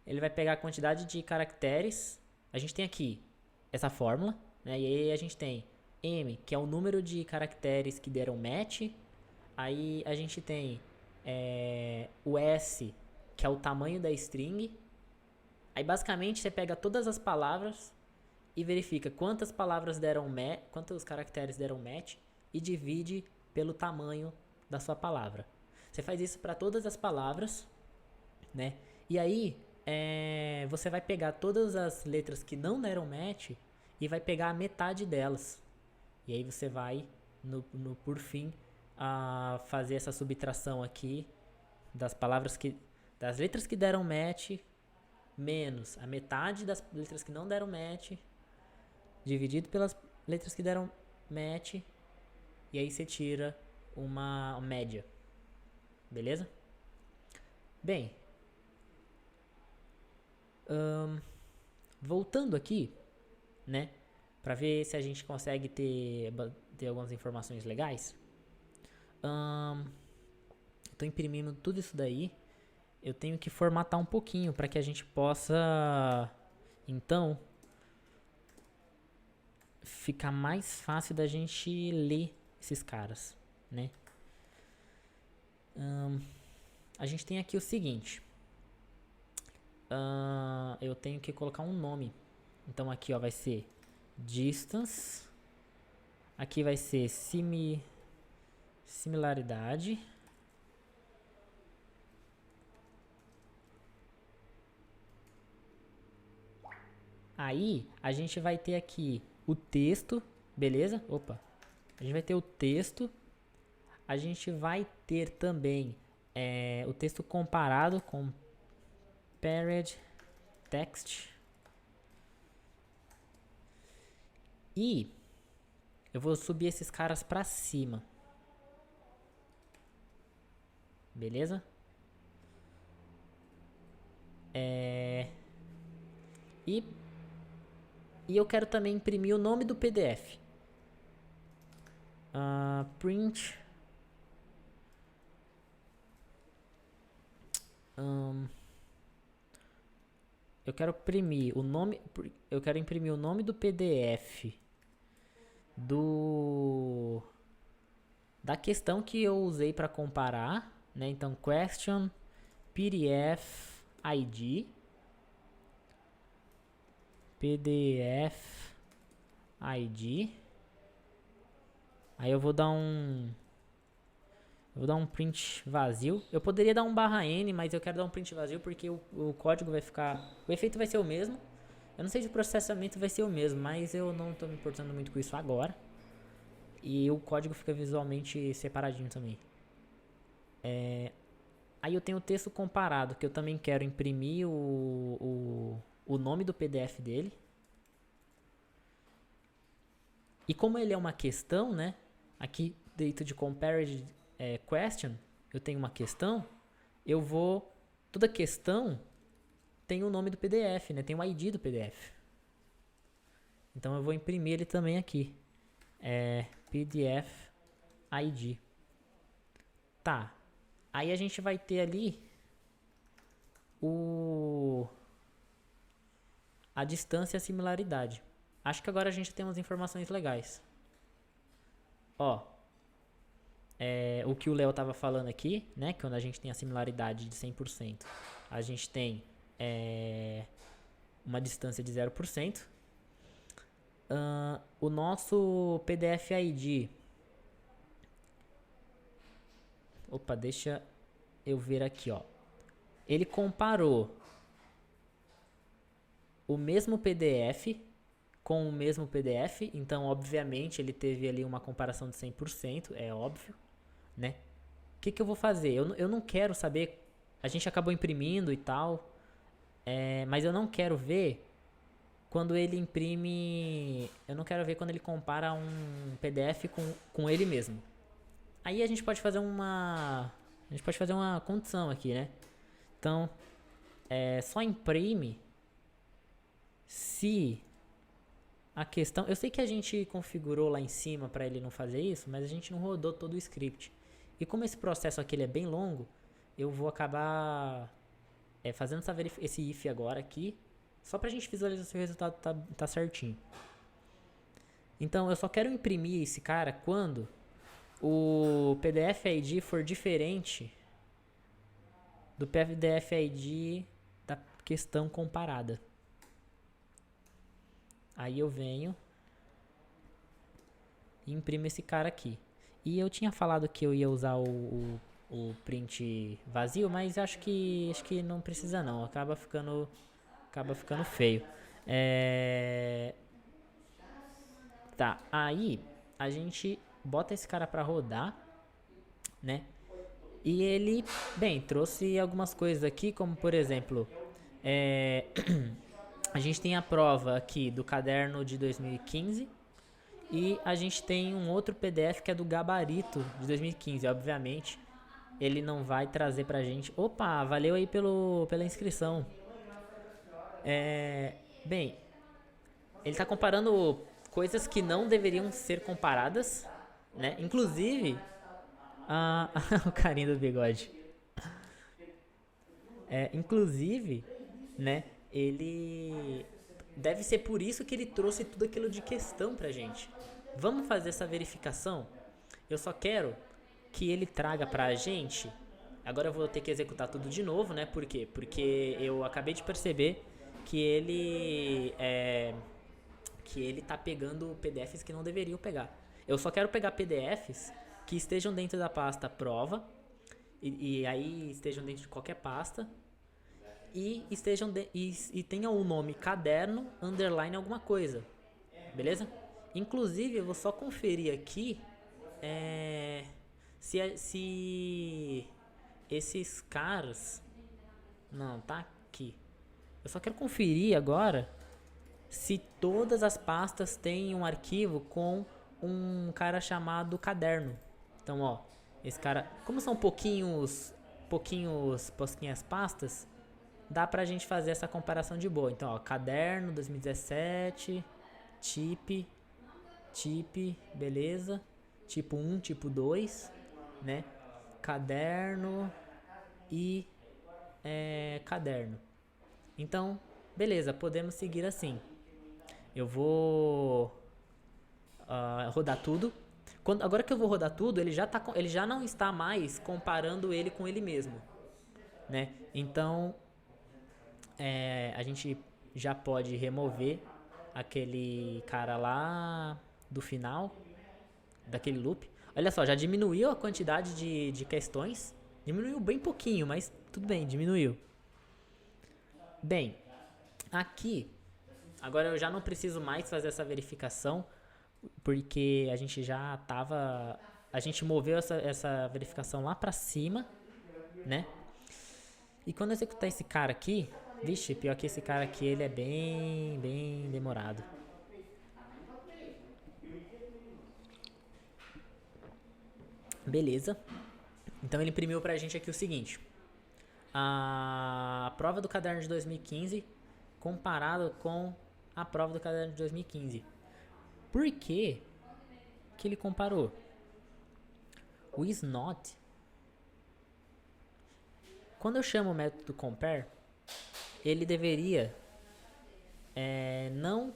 ele vai pegar a quantidade de caracteres. A gente tem aqui essa fórmula, né? E aí a gente tem M, que é o número de caracteres que deram match. Aí a gente tem o S, que é o tamanho da string. Aí basicamente você pega todas as palavras e verifica quantas palavras deram match, quantos caracteres deram match e divide pelo tamanho da sua palavra. Você faz isso para todas as palavras, né? E aí você vai pegar todas as letras que não deram match e vai pegar a metade delas. E aí você vai, por fim, a fazer essa subtração aqui das palavras das letras que deram match menos a metade das letras que não deram match dividido pelas letras que deram match, e aí você tira uma média. Beleza? Bem, voltando aqui, né, para ver se a gente consegue ter algumas informações legais. Tô imprimindo tudo isso daí. Eu tenho que formatar um pouquinho para que a gente possa, então, ficar mais fácil da gente ler esses caras, né? A gente tem aqui o seguinte. Eu tenho que colocar um nome. Então aqui, ó, vai ser distance. Aqui vai ser similaridade. Aí a gente vai ter aqui o texto, beleza? Opa. A gente vai ter o texto. A gente vai ter também o texto comparado com compared text. E eu vou subir esses caras pra cima. Beleza? E eu quero também imprimir o nome do PDF. Print. Eu quero imprimir o nome. Eu quero imprimir o nome do PDF da questão que eu usei para comparar, né? Então, question PDF ID. PDF ID. Aí eu vou dar um print vazio. Eu poderia dar um /n, mas eu quero dar um print vazio porque o código vai ficar... O efeito vai ser o mesmo. Eu não sei se o processamento vai ser o mesmo, mas eu não estou me importando muito com isso agora. E o código fica visualmente separadinho também. Aí eu tenho o texto comparado, que eu também quero imprimir o nome do PDF dele. E como ele é uma questão, né? Aqui dentro de compared question, eu tenho uma questão. Toda questão tem o nome do PDF, né? Tem o ID do PDF. Então eu vou imprimir ele também aqui. PDF ID. Tá. Aí a gente vai ter ali a distância e a similaridade. Acho que agora a gente tem umas informações legais. Ó, o que o Léo estava falando aqui, né? Quando a gente tem a similaridade de 100%, a gente tem uma distância de 0%. O nosso PDF ID... Opa, deixa eu ver aqui, ó. Ele comparou o mesmo PDF com o mesmo PDF, então obviamente ele teve ali uma comparação de 100%, é óbvio, né? O que eu vou fazer? Eu não quero saber, a gente acabou imprimindo e tal, mas eu não quero ver quando ele imprime, eu não quero ver quando ele compara um PDF com ele mesmo. Aí a gente pode fazer uma condição aqui, né? Então, só imprime se a questão... Eu sei que a gente configurou lá em cima para ele não fazer isso, mas a gente não rodou todo o script. E como esse processo aqui ele é bem longo, eu vou acabar fazendo esse if agora aqui, só pra gente visualizar se o resultado tá certinho. Então, eu só quero imprimir esse cara quando o PDF ID for diferente do PDF ID da questão comparada. Aí eu venho e imprimo esse cara aqui. E eu tinha falado que eu ia usar o print vazio, mas acho que não precisa não. Acaba ficando feio. Tá, aí a gente bota esse cara pra rodar, né? E ele, bem, trouxe algumas coisas aqui, como por exemplo, a gente tem a prova aqui do caderno de 2015 e a gente tem um outro PDF que é do gabarito de 2015, obviamente. Ele não vai trazer pra gente... Opa, valeu aí pela inscrição. Bem, ele tá comparando coisas que não deveriam ser comparadas, né? Inclusive, o carinho do bigode. Inclusive, né? Ele deve ser por isso que ele trouxe tudo aquilo de questão pra gente. Vamos fazer essa verificação? Eu só quero que ele traga pra gente. Agora eu vou ter que executar tudo de novo, né? Por quê? Porque eu acabei de perceber que ele tá pegando PDFs que não deveriam pegar. Eu só quero pegar PDFs que estejam dentro da pasta prova e aí estejam dentro de qualquer pasta e tenham o nome caderno underline alguma coisa, beleza? Inclusive eu vou só conferir aqui se esses caras não tá aqui. Eu só quero conferir agora se todas as pastas têm um arquivo com um cara chamado caderno. Então, ó, esse cara, como são pouquinhas pastas, dá pra gente fazer essa comparação de boa. Então, ó, caderno 2017, tip, beleza? Tipo 1, tipo 2, né? Caderno e caderno. Então, beleza, podemos seguir assim. Eu vou rodar tudo. Agora que eu vou rodar tudo, ele já não está mais comparando ele com ele mesmo, né? Então, a gente já pode remover aquele cara lá do final, daquele loop. Olha só, já diminuiu a quantidade de questões. Diminuiu bem pouquinho, mas tudo bem, diminuiu. Bem, aqui, agora eu já não preciso mais fazer essa verificação, porque a gente já tava... A gente moveu essa verificação lá pra cima, né? E quando eu executar esse cara aqui... Vixe, pior que esse cara aqui, ele é bem demorado. Beleza. Então ele imprimiu pra gente aqui o seguinte. A prova do caderno de 2015 comparado com a prova do caderno de 2015. Por que ele comparou? O isNot, quando eu chamo o método compare, ele deveria não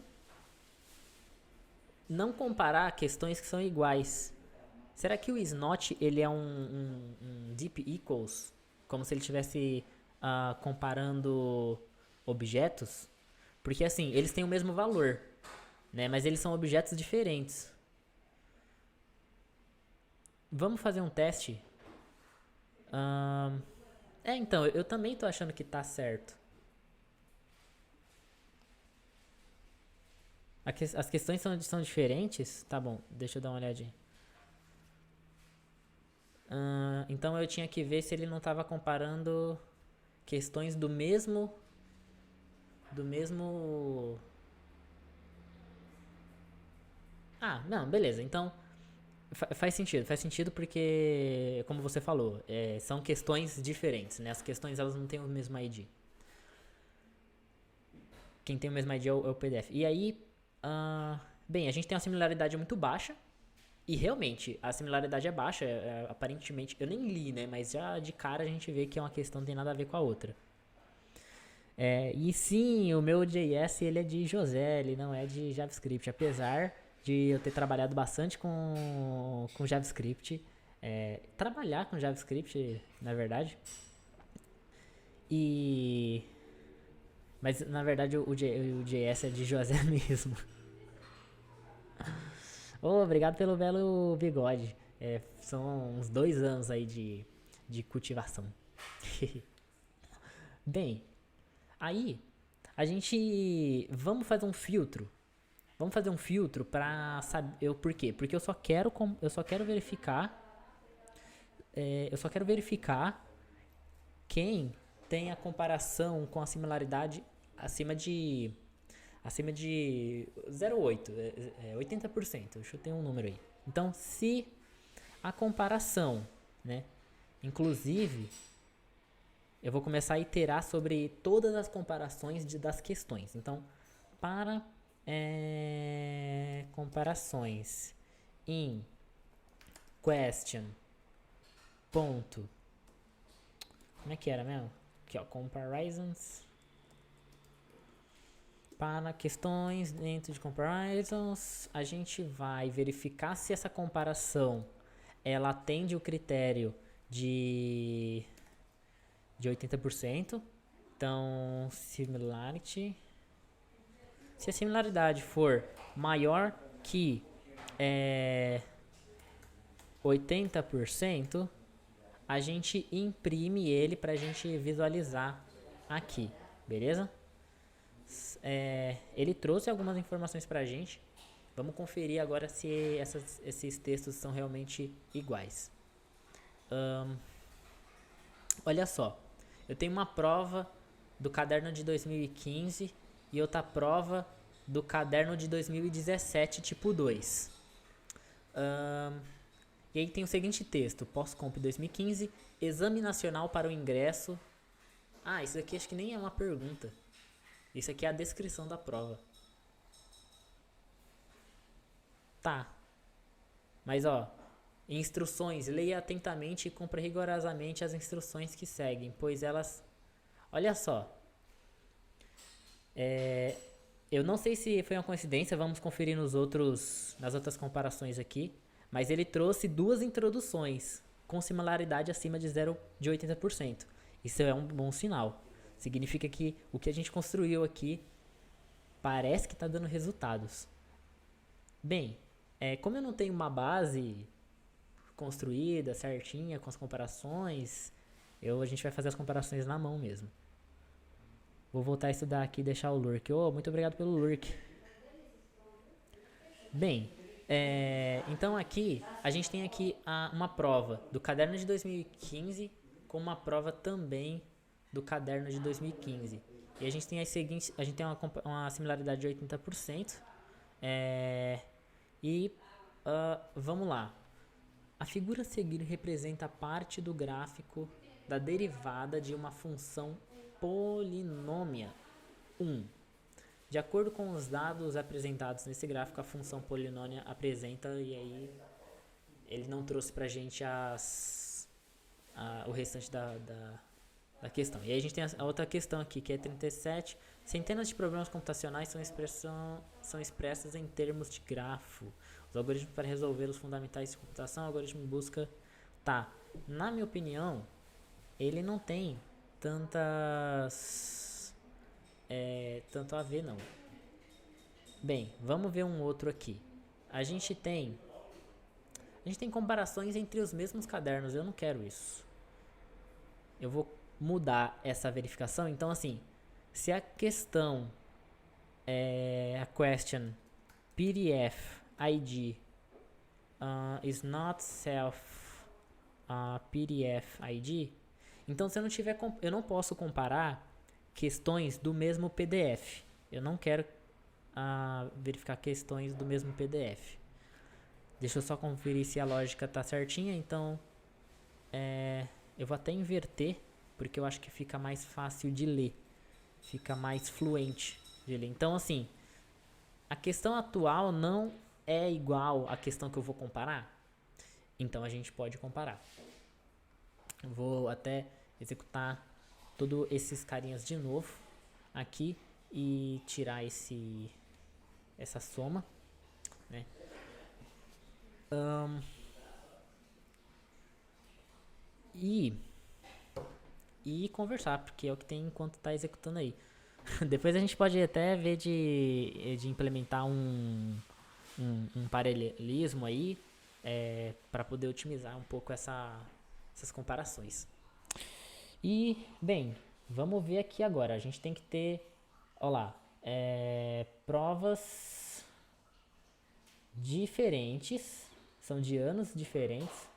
comparar questões que são iguais. Será que o isNot ele é um deep equals? Como se ele estivesse comparando objetos? Porque assim, eles têm o mesmo valor, né? Mas eles são objetos diferentes. Vamos fazer um teste. Então, eu também tô achando que tá certo. As questões são diferentes? Tá bom, deixa eu dar uma olhadinha. Então eu tinha que ver se ele não estava comparando questões do mesmo... não, beleza. Então faz sentido porque, como você falou, são questões diferentes, né? As questões elas não têm o mesmo ID. Quem tem o mesmo ID é o PDF. E aí, bem, a gente tem uma similaridade muito baixa. E realmente, a similaridade é baixa, aparentemente, eu nem li, né? Mas já de cara a gente vê que é uma questão que não tem nada a ver com a outra. E sim, o meu JS ele é de José, ele não é de JavaScript. Apesar de eu ter trabalhado bastante com JavaScript, trabalhar com JavaScript, na verdade. Mas na verdade o JS é de José mesmo. Obrigado pelo belo bigode. São uns 2 anos aí de cultivação. Bem, aí a gente... Vamos fazer um filtro. Vamos fazer um filtro pra saber por quê? Porque eu só quero verificar... eu só quero verificar quem tem a comparação com a similaridade acima de 0,8, 80%, eu chutei um número aí. Então, se a comparação, né, inclusive, eu vou começar a iterar sobre todas as comparações das questões. Então, para comparações em question ponto, como é que era mesmo? Aqui, ó, comparisons, para questões dentro de comparisons, a gente vai verificar se essa comparação ela atende o critério de 80%. Então, similarity, se a similaridade for maior que 80%, a gente imprime ele para a gente visualizar aqui, beleza? Ele trouxe algumas informações para a gente. Vamos conferir agora se esses textos são realmente iguais. Olha só, eu tenho uma prova do caderno de 2015 e outra prova do caderno de 2017, tipo 2. E aí tem o seguinte texto: Pós-Comp 2015, Exame Nacional para o Ingresso. Ah, isso aqui acho que nem é uma pergunta. Isso aqui é a descrição da prova. Tá. Mas ó, instruções, leia atentamente e cumpra rigorosamente as instruções que seguem, pois elas... Olha só. Eu não sei se foi uma coincidência, vamos conferir nas outras comparações aqui. Mas ele trouxe 2 introduções com similaridade acima de 80%. Isso é um bom sinal. Significa que o que a gente construiu aqui parece que está dando resultados. Bem, como eu não tenho uma base construída, certinha, com as comparações, a gente vai fazer as comparações na mão mesmo. Vou voltar a estudar aqui e deixar o lurk. Muito obrigado pelo lurk. Bem, então aqui, a gente tem aqui uma prova do caderno de 2015 com uma prova também do caderno de 2015. E a gente tem as seguintes, a gente tem uma similaridade de 80%. Vamos lá. A figura a seguir representa parte do gráfico da derivada de uma função polinômia 1. De acordo com os dados apresentados nesse gráfico, a função polinômia apresenta, e aí ele não trouxe pra gente o restante da questão. E aí a gente tem a outra questão aqui, que é 37. Centenas de problemas computacionais são expressos em termos de grafo. Os algoritmos para resolver os fundamentais de computação, o algoritmo busca... Tá, na minha opinião, ele não tem tanto a ver, não. Bem, vamos ver um outro aqui. A gente tem comparações entre os mesmos cadernos. Eu não quero isso. Eu vou mudar essa verificação. Então, assim, se a questão a question PDF ID is not self PDF ID, então se eu não tiver, eu não posso comparar questões do mesmo PDF. Eu não quero verificar questões do mesmo PDF. Deixa eu só conferir se a lógica tá certinha. Então eu vou até inverter, porque eu acho que fica mais fácil de ler, fica mais fluente de ler. Então, assim, a questão atual não é igual à questão que eu vou comparar, então a gente pode comparar. Vou até executar todos esses carinhas de novo aqui e tirar essa soma, né? E conversar, porque é o que tem enquanto está executando aí. Depois a gente pode até ver de implementar um paralelismo aí, para poder otimizar um pouco essas comparações. E, bem, vamos ver aqui agora. A gente tem que ter, provas diferentes, são de anos diferentes.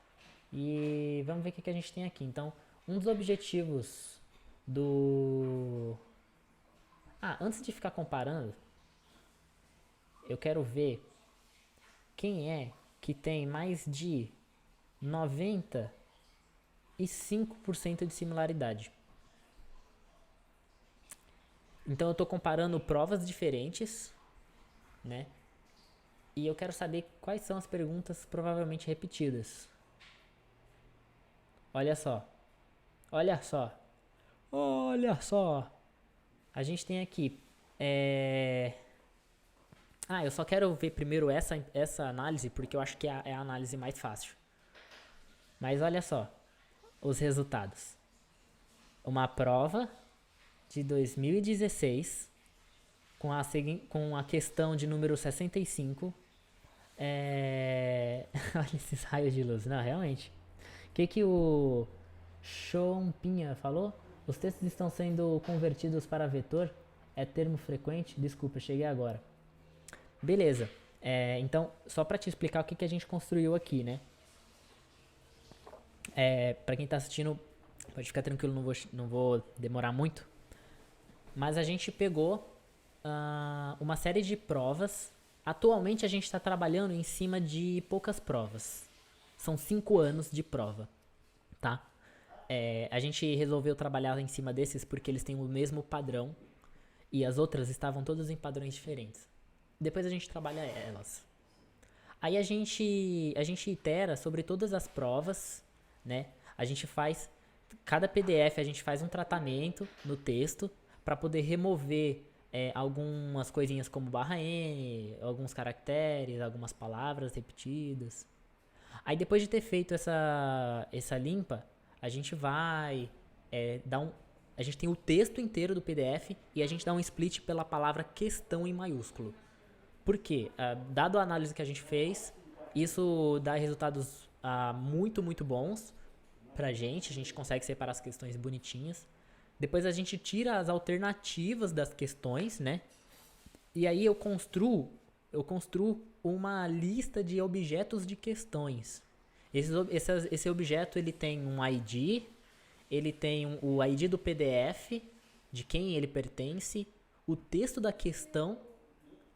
E vamos ver o que a gente tem aqui. Então, um dos objetivos antes de ficar comparando, eu quero ver quem é que tem mais de 95% de similaridade. Então eu estou comparando provas diferentes né? E eu quero saber quais são as perguntas provavelmente repetidas. Olha só, olha só, olha só. A gente tem aqui. Eu só quero ver primeiro essa análise porque eu acho que é a análise mais fácil. Mas olha só, os resultados. Uma prova de 2016 com a questão de número 65. Olha esses raios de luz. Não, realmente. O que o Chompinha falou? Os textos estão sendo convertidos para vetor? É termo frequente? Desculpa, cheguei agora. Beleza. Então, só para te explicar o que a gente construiu aqui, né? Para quem tá assistindo, pode ficar tranquilo, não vou demorar muito. Mas a gente pegou uma série de provas. Atualmente a gente está trabalhando em cima de poucas provas. São 5 anos de prova, tá? A gente resolveu trabalhar em cima desses porque eles têm o mesmo padrão e as outras estavam todas em padrões diferentes. Depois a gente trabalha elas. Aí a gente itera sobre todas as provas, né? A gente faz cada PDF, a gente faz um tratamento no texto para poder remover algumas coisinhas como barra N, alguns caracteres, algumas palavras repetidas. Aí depois de ter feito essa limpa, a gente vai a gente tem o texto inteiro do PDF e a gente dá um split pela palavra questão em maiúsculo. Por quê? Dado a análise que a gente fez, isso dá resultados muito, muito bons pra gente. A gente consegue separar as questões bonitinhas. Depois a gente tira as alternativas das questões, né? E aí eu construo uma lista de objetos de questões. Esse objeto ele tem um ID, ele tem o ID do PDF, de quem ele pertence, o texto da questão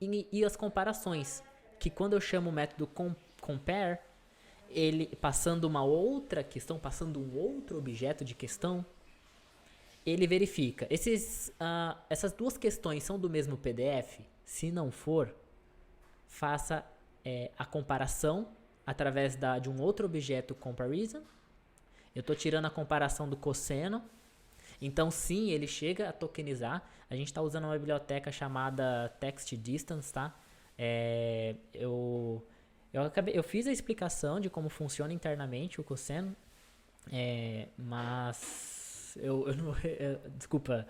e as comparações. Que quando eu chamo o método compare, ele passando uma outra questão, passando um outro objeto de questão, ele verifica. Essas duas questões são do mesmo PDF? Se não for, faça a comparação através de um outro objeto comparison. Eu estou tirando a comparação do cosseno. Então, sim, ele chega a tokenizar. A gente está usando uma biblioteca chamada Text Distance, tá? Eu fiz a explicação de como funciona internamente o cosseno, mas eu não... desculpa,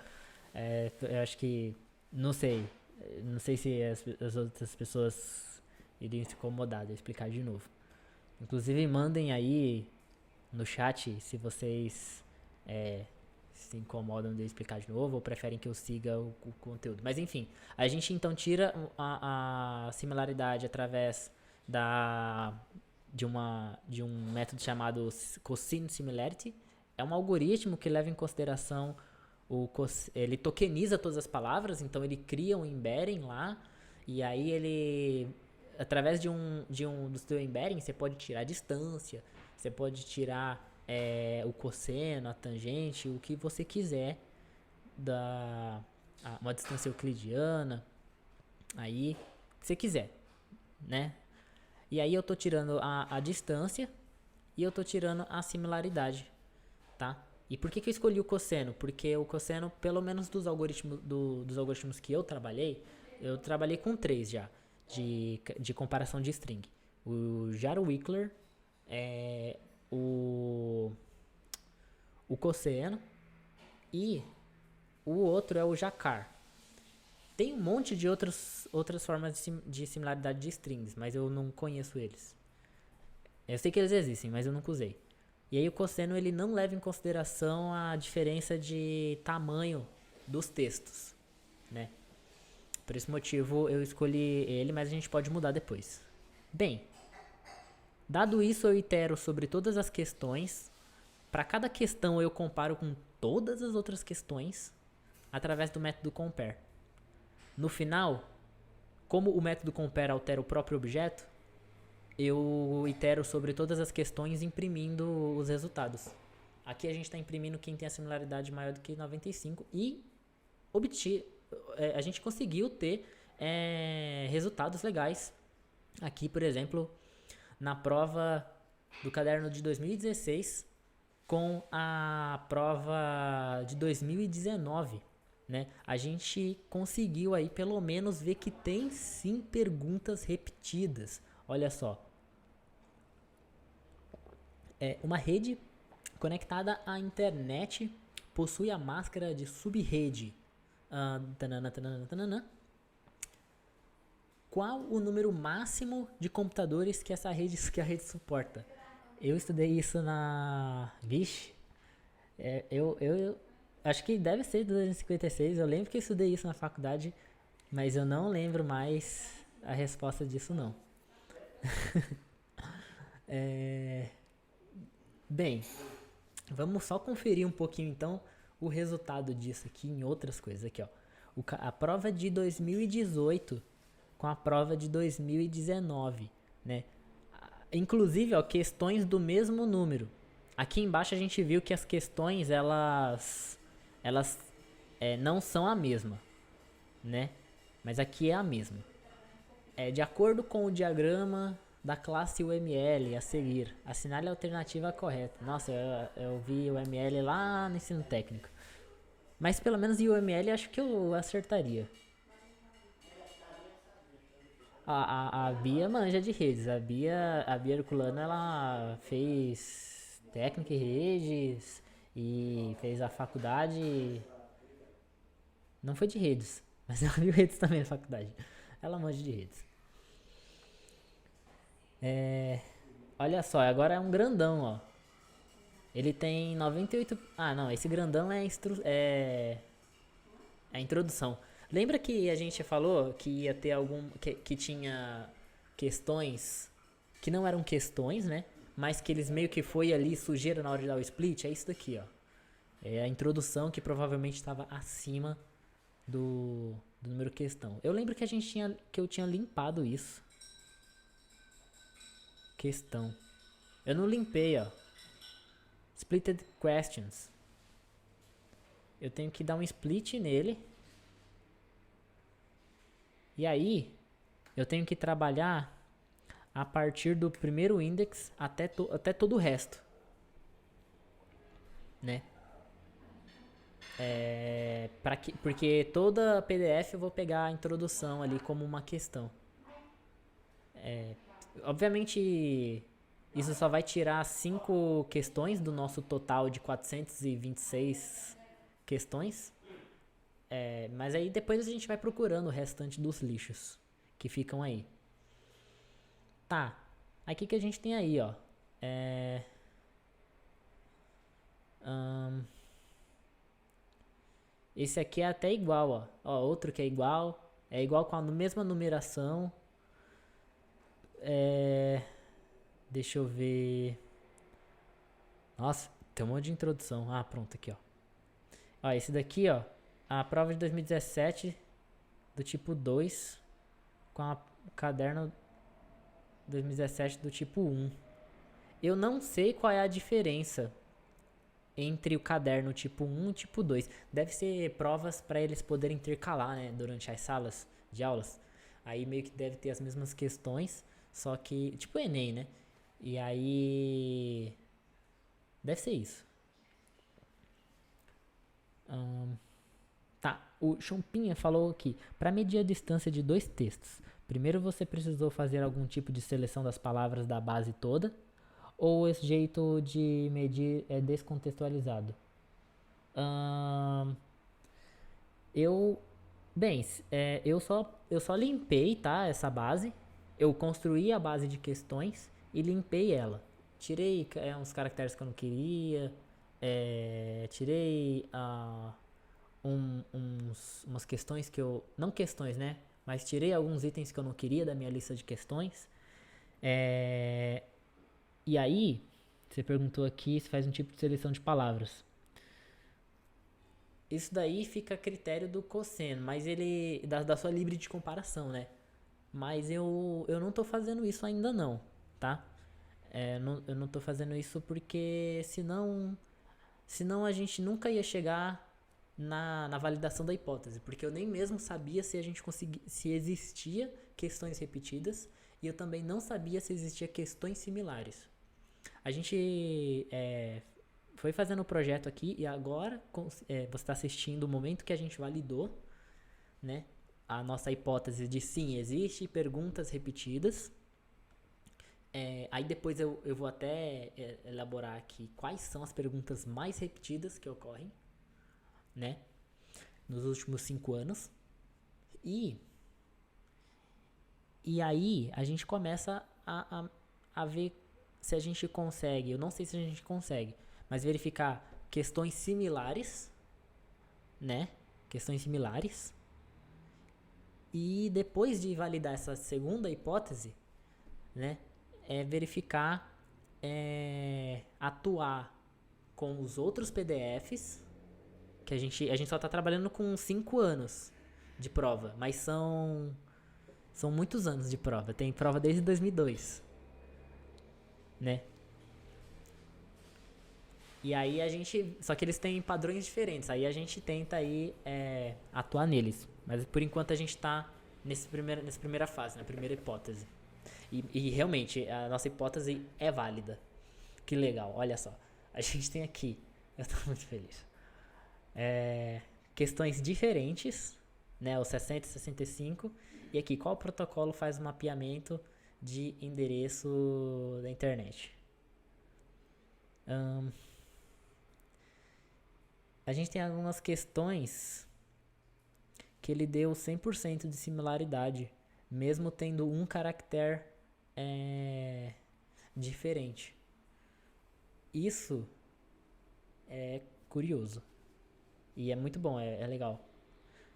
eu acho que... Não sei se as outras pessoas iriam se incomodar de eu explicar de novo. Inclusive, mandem aí no chat se vocês se incomodam de eu explicar de novo ou preferem que eu siga o conteúdo. Mas enfim, a gente então tira a similaridade através de um método chamado Cosine Similarity. É um algoritmo que leva em consideração ele tokeniza todas as palavras, então ele cria um embedding lá, e aí ele, através do seu embedding, você pode tirar a distância, você pode tirar o cosseno, a tangente, o que você quiser, uma distância euclidiana, aí, o que você quiser, né? E aí eu tô tirando a distância e eu tô tirando a similaridade, tá? E por que eu escolhi o cosseno? Porque o cosseno, pelo menos dos algoritmos que eu trabalhei com 3 já, de comparação de string. O Jaro-Wickler, o cosseno e o outro é o Jacar. Tem um monte de outras formas de similaridade de strings, mas eu não conheço eles. Eu sei que eles existem, mas eu nunca usei. E aí o cosseno ele não leva em consideração a diferença de tamanho dos textos, né? Por esse motivo eu escolhi ele, mas a gente pode mudar depois. Bem, dado isso eu itero sobre todas as questões. Para cada questão eu comparo com todas as outras questões através do método compare. No final, como o método compare altera o próprio objeto, eu itero sobre todas as questões imprimindo os resultados. Aqui a gente está imprimindo quem tem a similaridade maior do que 95 e a gente conseguiu ter resultados legais. Aqui, por exemplo, na prova do caderno de 2016 com a prova de 2019, né? A gente conseguiu aí pelo menos ver que tem sim perguntas repetidas. Olha só, uma rede conectada à internet possui a máscara de subrede. Tanana, tanana, tanana. Qual o número máximo de computadores que essa rede, que a rede suporta? Eu estudei isso na. Vixe. Eu acho que deve ser 256. Eu lembro que eu estudei isso na faculdade, mas eu não lembro mais a resposta disso não. Bem, vamos só conferir um pouquinho então o resultado disso aqui em outras coisas aqui, ó. A prova de 2018 com a prova de 2019, né? Inclusive, ó, questões do mesmo número. Aqui embaixo a gente viu que as questões elas não são a mesma, né? Mas aqui é a mesma. De acordo com o diagrama da classe UML a seguir, assinale a alternativa correta. Nossa, eu vi o UML lá no ensino técnico. Mas pelo menos em UML acho que eu acertaria. A Bia manja de redes. A Bia Herculano, ela fez técnica em redes e fez a faculdade. Não foi de redes, mas ela viu redes também na faculdade. Ela manja de redes. Olha só, agora é um grandão, ó. Ele tem 98. Ah, não, esse grandão é a introdução. Lembra que a gente falou que ia ter que tinha questões que não eram questões, né? Mas que eles meio que foi ali sujeira na hora de dar o split? É isso daqui, ó. É a introdução que provavelmente estava acima do número questão. Eu lembro que que eu tinha limpado isso. Questão. Eu não limpei, ó. Splitted questions. Eu tenho que dar um split nele. E aí, eu tenho que trabalhar a partir do primeiro index até todo o resto, né? Porque toda PDF eu vou pegar a introdução ali como uma questão. Obviamente, isso só vai tirar 5 questões do nosso total de 426 questões. Mas aí depois a gente vai procurando o restante dos lixos que ficam aí. Tá. Aí o que a gente tem aí, ó? Esse aqui é até igual, ó. Ó, outro que é igual. É igual com a mesma numeração. Deixa eu ver. Nossa, tem um monte de introdução. Ah, pronto, aqui, ó. Ó, esse daqui, ó. A prova de 2017 do tipo 2 com o caderno 2017 do tipo 1. Eu não sei qual é a diferença entre o caderno tipo 1 e tipo 2. Deve ser provas para eles poderem intercalar, né, durante as salas de aulas. Aí meio que deve ter as mesmas questões, só que tipo Enem, né? E aí deve ser isso. Tá, o Chumpinha falou aqui, para medir a distância de 2 textos, primeiro você precisou fazer algum tipo de seleção das palavras da base toda, ou esse jeito de medir é descontextualizado? Eu, bem, eu só limpei, tá, essa base, eu construí a base de questões e limpei ela. Tirei uns caracteres que eu não queria, tirei umas questões que eu. Não questões, né? Mas tirei alguns itens que eu não queria da minha lista de questões. E aí, você perguntou aqui se faz um tipo de seleção de palavras. Isso daí fica a critério do cosseno, mas ele. Da sua livre de comparação, né? Mas eu não tô fazendo isso ainda não, tá? Eu não tô fazendo isso porque senão a gente nunca ia chegar na validação da hipótese, porque eu nem mesmo sabia se a gente conseguia, se existia questões repetidas, e eu também não sabia se existia questões similares. A gente foi fazendo o projeto aqui e agora você está assistindo o momento que a gente validou, né, a nossa hipótese de sim, existe perguntas repetidas. Aí depois eu vou até elaborar aqui quais são as perguntas mais repetidas que ocorrem, né, nos últimos 5 anos. E aí a gente começa a ver se a gente consegue, eu não sei se a gente consegue, mas verificar questões similares, né? Questões similares. E depois de validar essa segunda hipótese, né? Verificar, atuar com os outros PDFs, que a gente só está trabalhando com 5 anos de prova, mas são muitos anos de prova. Tem prova desde 2002, né? E aí a gente... Só que eles têm padrões diferentes. Aí a gente tenta aí atuar neles. Mas por enquanto a gente tá nessa primeira fase, na primeira hipótese. E realmente, a nossa hipótese é válida. Que legal, olha só. A gente tem aqui... Eu tô muito feliz. Questões diferentes, né? O 60 e 65. E aqui, qual protocolo faz o mapeamento de endereço da internet? A gente tem algumas questões que ele deu 100% de similaridade, mesmo tendo um caractere diferente. Isso é curioso. E é muito bom, é legal.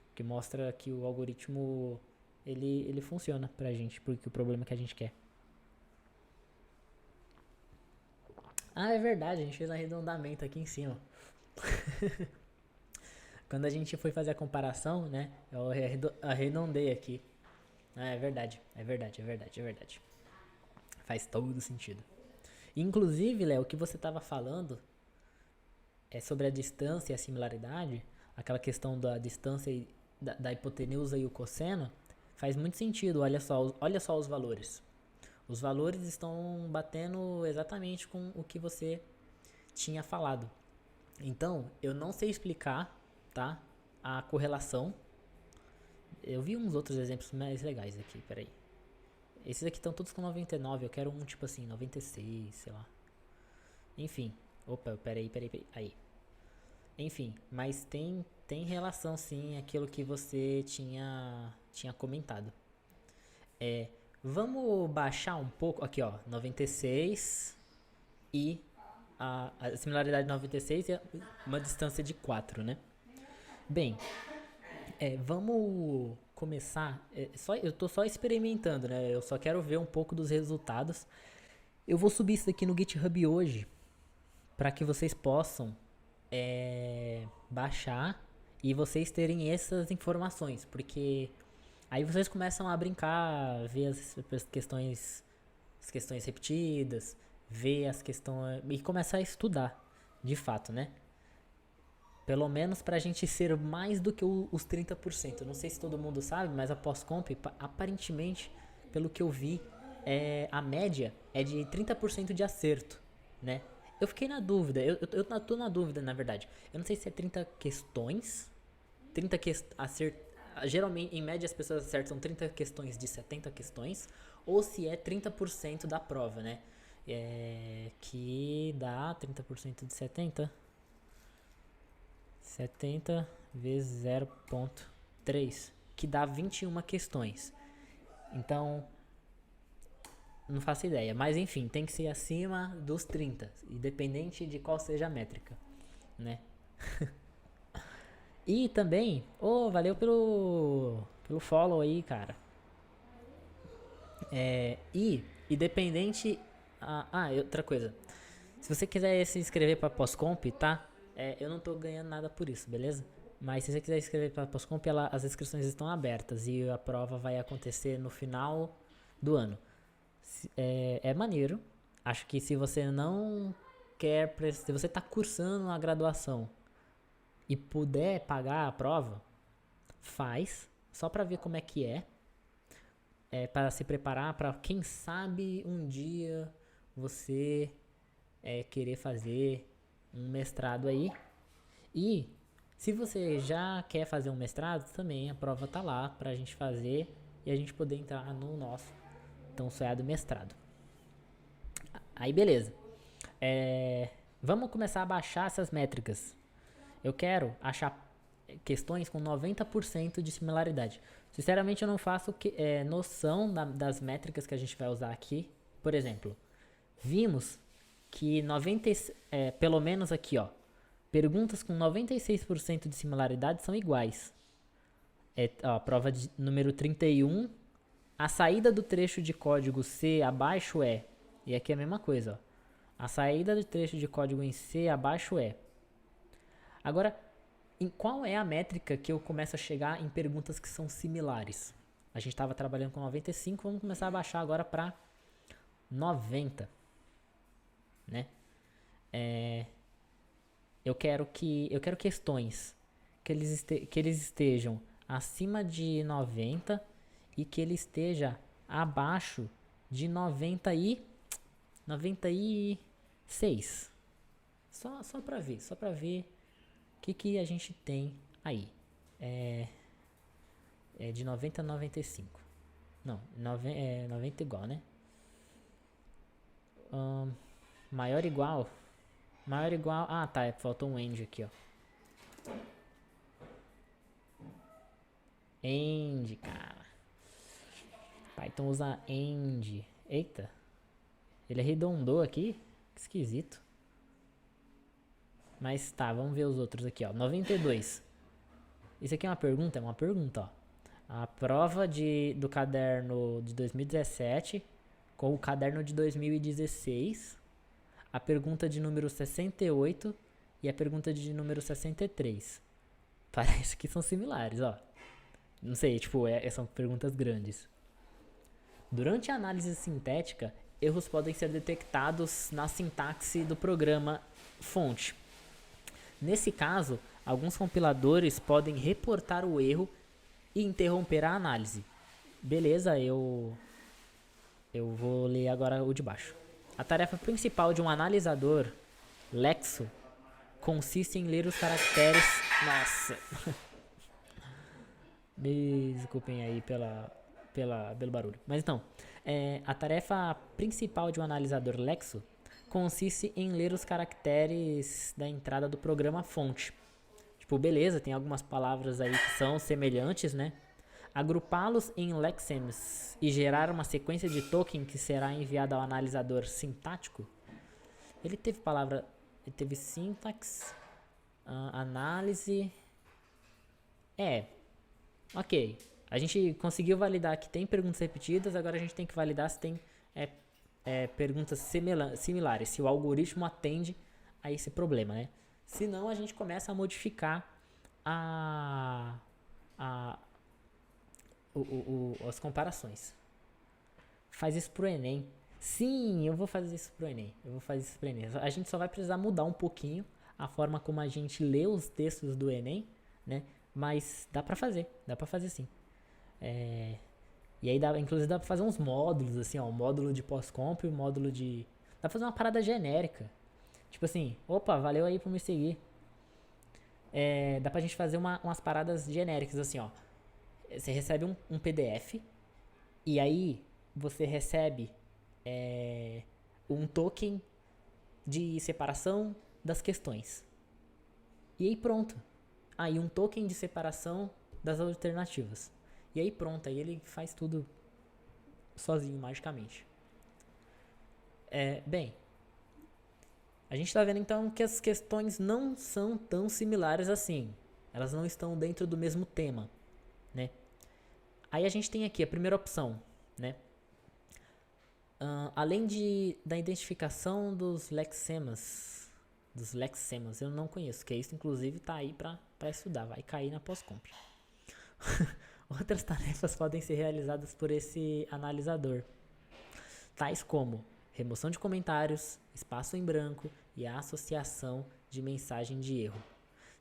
Porque mostra que o algoritmo ele funciona pra gente, porque o problema que a gente quer. Ah, é verdade, a gente fez um arredondamento aqui em cima. Quando a gente foi fazer a comparação, né? Eu arredondei aqui. Ah, é verdade. Faz todo sentido. Inclusive, Léo, o que você estava falando é sobre a distância e a similaridade, aquela questão da distância e da hipotenusa e o cosseno, faz muito sentido. Olha só os valores. Os valores estão batendo exatamente com o que você tinha falado. Então, eu não sei explicar, tá? A correlação. Eu vi uns outros exemplos mais legais aqui, peraí. Esses aqui estão todos com 99, eu quero um tipo assim, 96, sei lá. Enfim. Opa, peraí. Aí. Enfim, mas tem relação sim aquilo que você tinha comentado. Vamos baixar um pouco, aqui ó, 96 e a similaridade de 96 é uma distância de 4, né? Bem, vamos começar, eu tô só experimentando, né? Eu só quero ver um pouco dos resultados. Eu vou subir isso aqui no GitHub hoje, para que vocês possam baixar e vocês terem essas informações, porque aí vocês começam a brincar, ver as questões repetidas, ver as questões e começar a estudar, de fato, né? Pelo menos pra gente ser mais do que os 30%. Eu não sei se todo mundo sabe, mas a pós-comp, aparentemente, pelo que eu vi, a média é de 30% de acerto, né? Eu fiquei na dúvida, eu tô na dúvida, na verdade. Eu não sei se é 30 questões, 30 geralmente, em média, as pessoas acertam 30 questões de 70 questões, ou se é 30% da prova, né? Que dá 30% de 70 vezes 0.3, que dá 21 questões. Então, não faço ideia, mas enfim, tem que ser acima dos 30, independente de qual seja a métrica, né? E também, valeu pelo follow aí, cara. E independente... outra coisa. Se você quiser se inscrever pra Pós-Comp, tá? Eu não tô ganhando nada por isso, beleza? Mas se você quiser inscrever pra Pós-Comp, as inscrições estão abertas e a prova vai acontecer no final do ano. É maneiro. Acho que se você não quer... Se você tá cursando a graduação e puder pagar a prova, faz, só para ver como é que para se preparar para quem sabe um dia você querer fazer um mestrado aí. E se você já quer fazer um mestrado, também a prova tá lá pra gente fazer e a gente poder entrar no nosso tão sonhado mestrado. Aí beleza. Vamos começar a baixar essas métricas. Eu quero achar questões com 90% de similaridade. Sinceramente, eu não faço noção das métricas que a gente vai usar aqui. Por exemplo, vimos que pelo menos aqui, ó, perguntas com 96% de similaridade são iguais. A prova de número 31, a saída do trecho de código C abaixo e aqui é a mesma coisa, ó. A saída do trecho de código em C abaixo Agora, qual é a métrica que eu começo a chegar em perguntas que são similares? A gente estava trabalhando com 95, vamos começar a baixar agora para 90, né? Eu quero questões que eles estejam acima de 90 e que ele esteja abaixo de 96. Só para ver o que a gente tem aí. De 90 a 95. Não, 90 igual, né? Maior igual. Ah, tá. Faltou um end aqui, ó. End, cara. Python usa end. Eita. Ele arredondou aqui. Que esquisito. Mas tá, vamos ver os outros aqui, ó. 92. Isso aqui é uma pergunta? É uma pergunta, ó. A prova do caderno de 2017 com o caderno de 2016. A pergunta de número 68 e a pergunta de número 63. Parece que são similares, ó. Não sei, tipo, são perguntas grandes. Durante a análise sintética, erros podem ser detectados na sintaxe do programa fonte. Nesse caso, alguns compiladores podem reportar o erro e interromper a análise. Beleza, eu vou ler agora o de baixo. A tarefa principal de um analisador Lexo consiste em ler os caracteres... Nossa! Me desculpem aí pelo barulho. Mas então, a tarefa principal de um analisador Lexo consiste em ler os caracteres da entrada do programa fonte. Tipo, beleza, tem algumas palavras aí que são semelhantes, né? Agrupá-los em lexemes e gerar uma sequência de token que será enviada ao analisador sintático. Ele teve sintaxe, análise. Ok. A gente conseguiu validar que tem perguntas repetidas, agora a gente tem que validar se tem perguntas similares, se o algoritmo atende a esse problema, né? Senão a gente começa a modificar as comparações. Faz isso pro Enem. Sim, eu vou fazer isso pro Enem. A gente só vai precisar mudar um pouquinho a forma como a gente lê os textos do Enem, né? Mas dá pra fazer sim. E aí, inclusive, dá pra fazer uns módulos, assim, ó. Um módulo de pós-comp e um módulo de... Dá pra fazer uma parada genérica. Tipo assim, opa, valeu aí por me seguir. Dá pra gente fazer umas paradas genéricas, assim, ó. Você recebe um PDF e aí você recebe um token de separação das questões. E aí pronto. Aí um token de separação das alternativas. E aí pronto, aí ele faz tudo sozinho, magicamente. Bem, a gente está vendo então que as questões não são tão similares assim. Elas não estão dentro do mesmo tema, né? Aí a gente tem aqui a primeira opção, né? Além da identificação dos lexemas, eu não conheço, que isso inclusive tá aí para estudar, vai cair na pós-comp. Outras tarefas podem ser realizadas por esse analisador, tais como remoção de comentários, espaço em branco e a associação de mensagem de erro.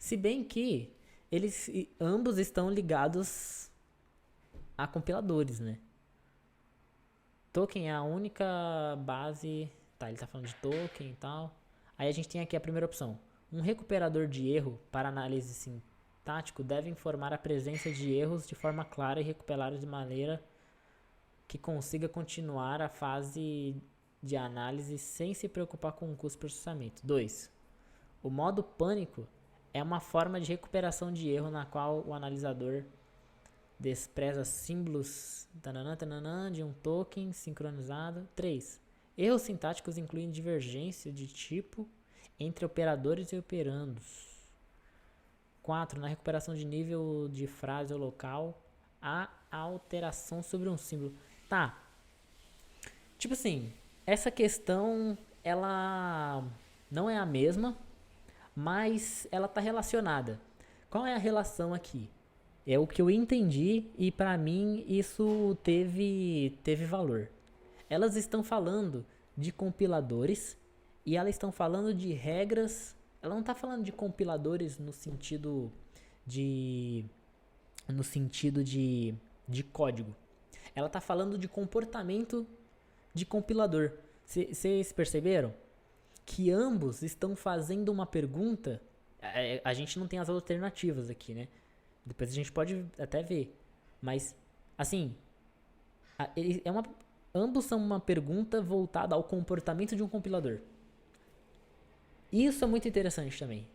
Se bem que ambos estão ligados a compiladores, né? Token é a única base. Tá, ele tá falando de token e tal. Aí a gente tem aqui a primeira opção. Um recuperador de erro para análise sintático deve informar a presença de erros de forma clara e recuperá-los de maneira que consiga continuar a fase de análise sem se preocupar com o custo de processamento. 2. O modo pânico é uma forma de recuperação de erro na qual o analisador despreza símbolos de um token sincronizado. 3. Erros sintáticos incluem divergência de tipo entre operadores e operandos. 4. Na recuperação de nível de frase ou local, há alteração sobre um símbolo. Tá. Tipo assim, essa questão, ela não é a mesma, mas ela tá relacionada. Qual é a relação aqui? É o que eu entendi e pra mim isso teve valor. Elas estão falando de compiladores e elas estão falando de regras. Ela não tá falando de compiladores no sentido de código. Ela tá falando de comportamento de compilador. Vocês perceberam que ambos estão fazendo uma pergunta? A gente não tem as alternativas aqui, né? Depois a gente pode até ver. Mas, assim, ambos são uma pergunta voltada ao comportamento de um compilador. Isso é muito interessante também.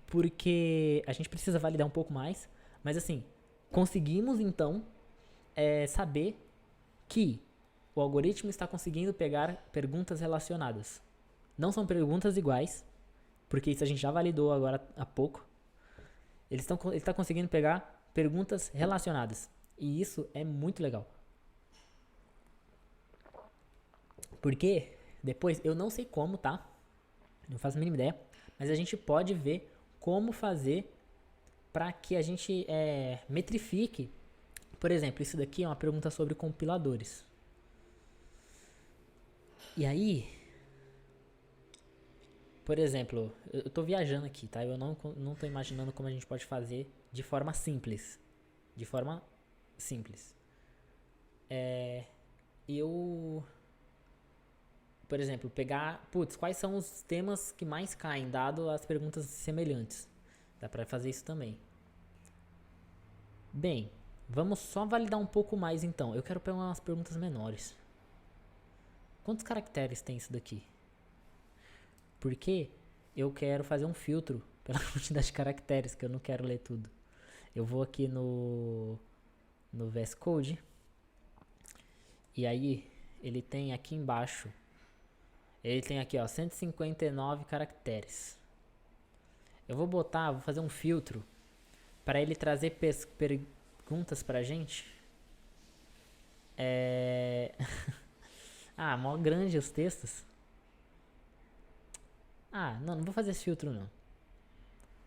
Porque a gente precisa validar um pouco mais. Mas, assim, conseguimos, então, saber que o algoritmo está conseguindo pegar perguntas relacionadas. Não são perguntas iguais, porque isso a gente já validou agora há pouco. Ele está conseguindo pegar perguntas relacionadas. E isso é muito legal. Porque depois, eu não sei como, tá? Não faço a mínima ideia. Mas a gente pode ver como fazer para que a gente metrifique. Por exemplo, isso daqui é uma pergunta sobre compiladores. E aí, por exemplo, eu tô viajando aqui, tá? Eu não tô imaginando como a gente pode fazer de forma simples. De forma simples. Por exemplo, pegar... Putz, quais são os temas que mais caem, dado as perguntas semelhantes? Dá pra fazer isso também. Bem, vamos só validar um pouco mais então. Eu quero pegar umas perguntas menores. Quantos caracteres tem isso daqui? Porque eu quero fazer um filtro pela quantidade de caracteres, que eu não quero ler tudo. Eu vou aqui no VS Code. E aí, ele tem aqui embaixo. Ele tem aqui, ó, 159 caracteres. Eu vou fazer um filtro para ele trazer perguntas pra gente. Mó grande os textos. Não vou fazer esse filtro não.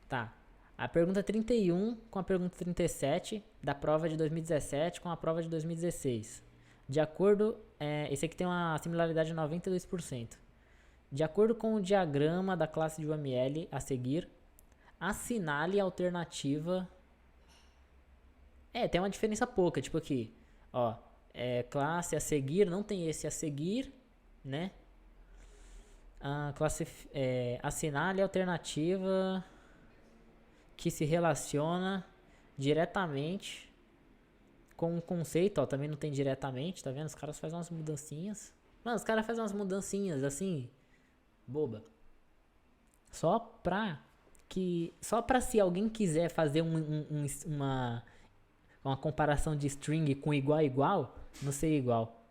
Tá. A pergunta 31 com a pergunta 37 da prova de 2017 com a prova de 2016. De acordo... esse aqui tem uma similaridade de 92%. De acordo com o diagrama da classe de UML a seguir, assinale a alternativa... tem uma diferença pouca. Tipo aqui, ó... classe a seguir, não tem esse a seguir, né? Assinale a alternativa que se relaciona diretamente com o conceito, ó, também não tem diretamente, tá vendo? Os caras fazem umas mudancinhas. Mano, os caras fazem umas mudancinhas assim, boba. Só pra se alguém quiser fazer uma comparação de string com igual a igual, não ser igual.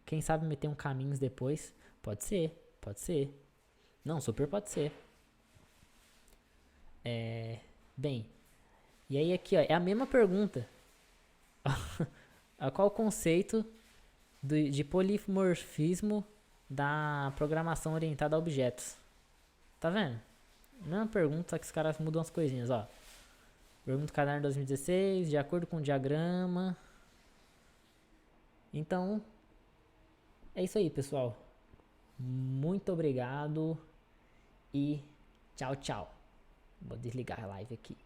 Quem sabe meter um caminhos depois? Pode ser. Não, super pode ser. Bem, e aí aqui, ó, é a mesma pergunta. Qual o conceito de polimorfismo da programação orientada a objetos? Tá vendo? Mesma pergunta, só que os caras mudam as coisinhas, ó. Pergunta caderno 2016, de acordo com o diagrama. Então, é isso aí, pessoal. Muito obrigado e tchau, tchau. Vou desligar a live aqui.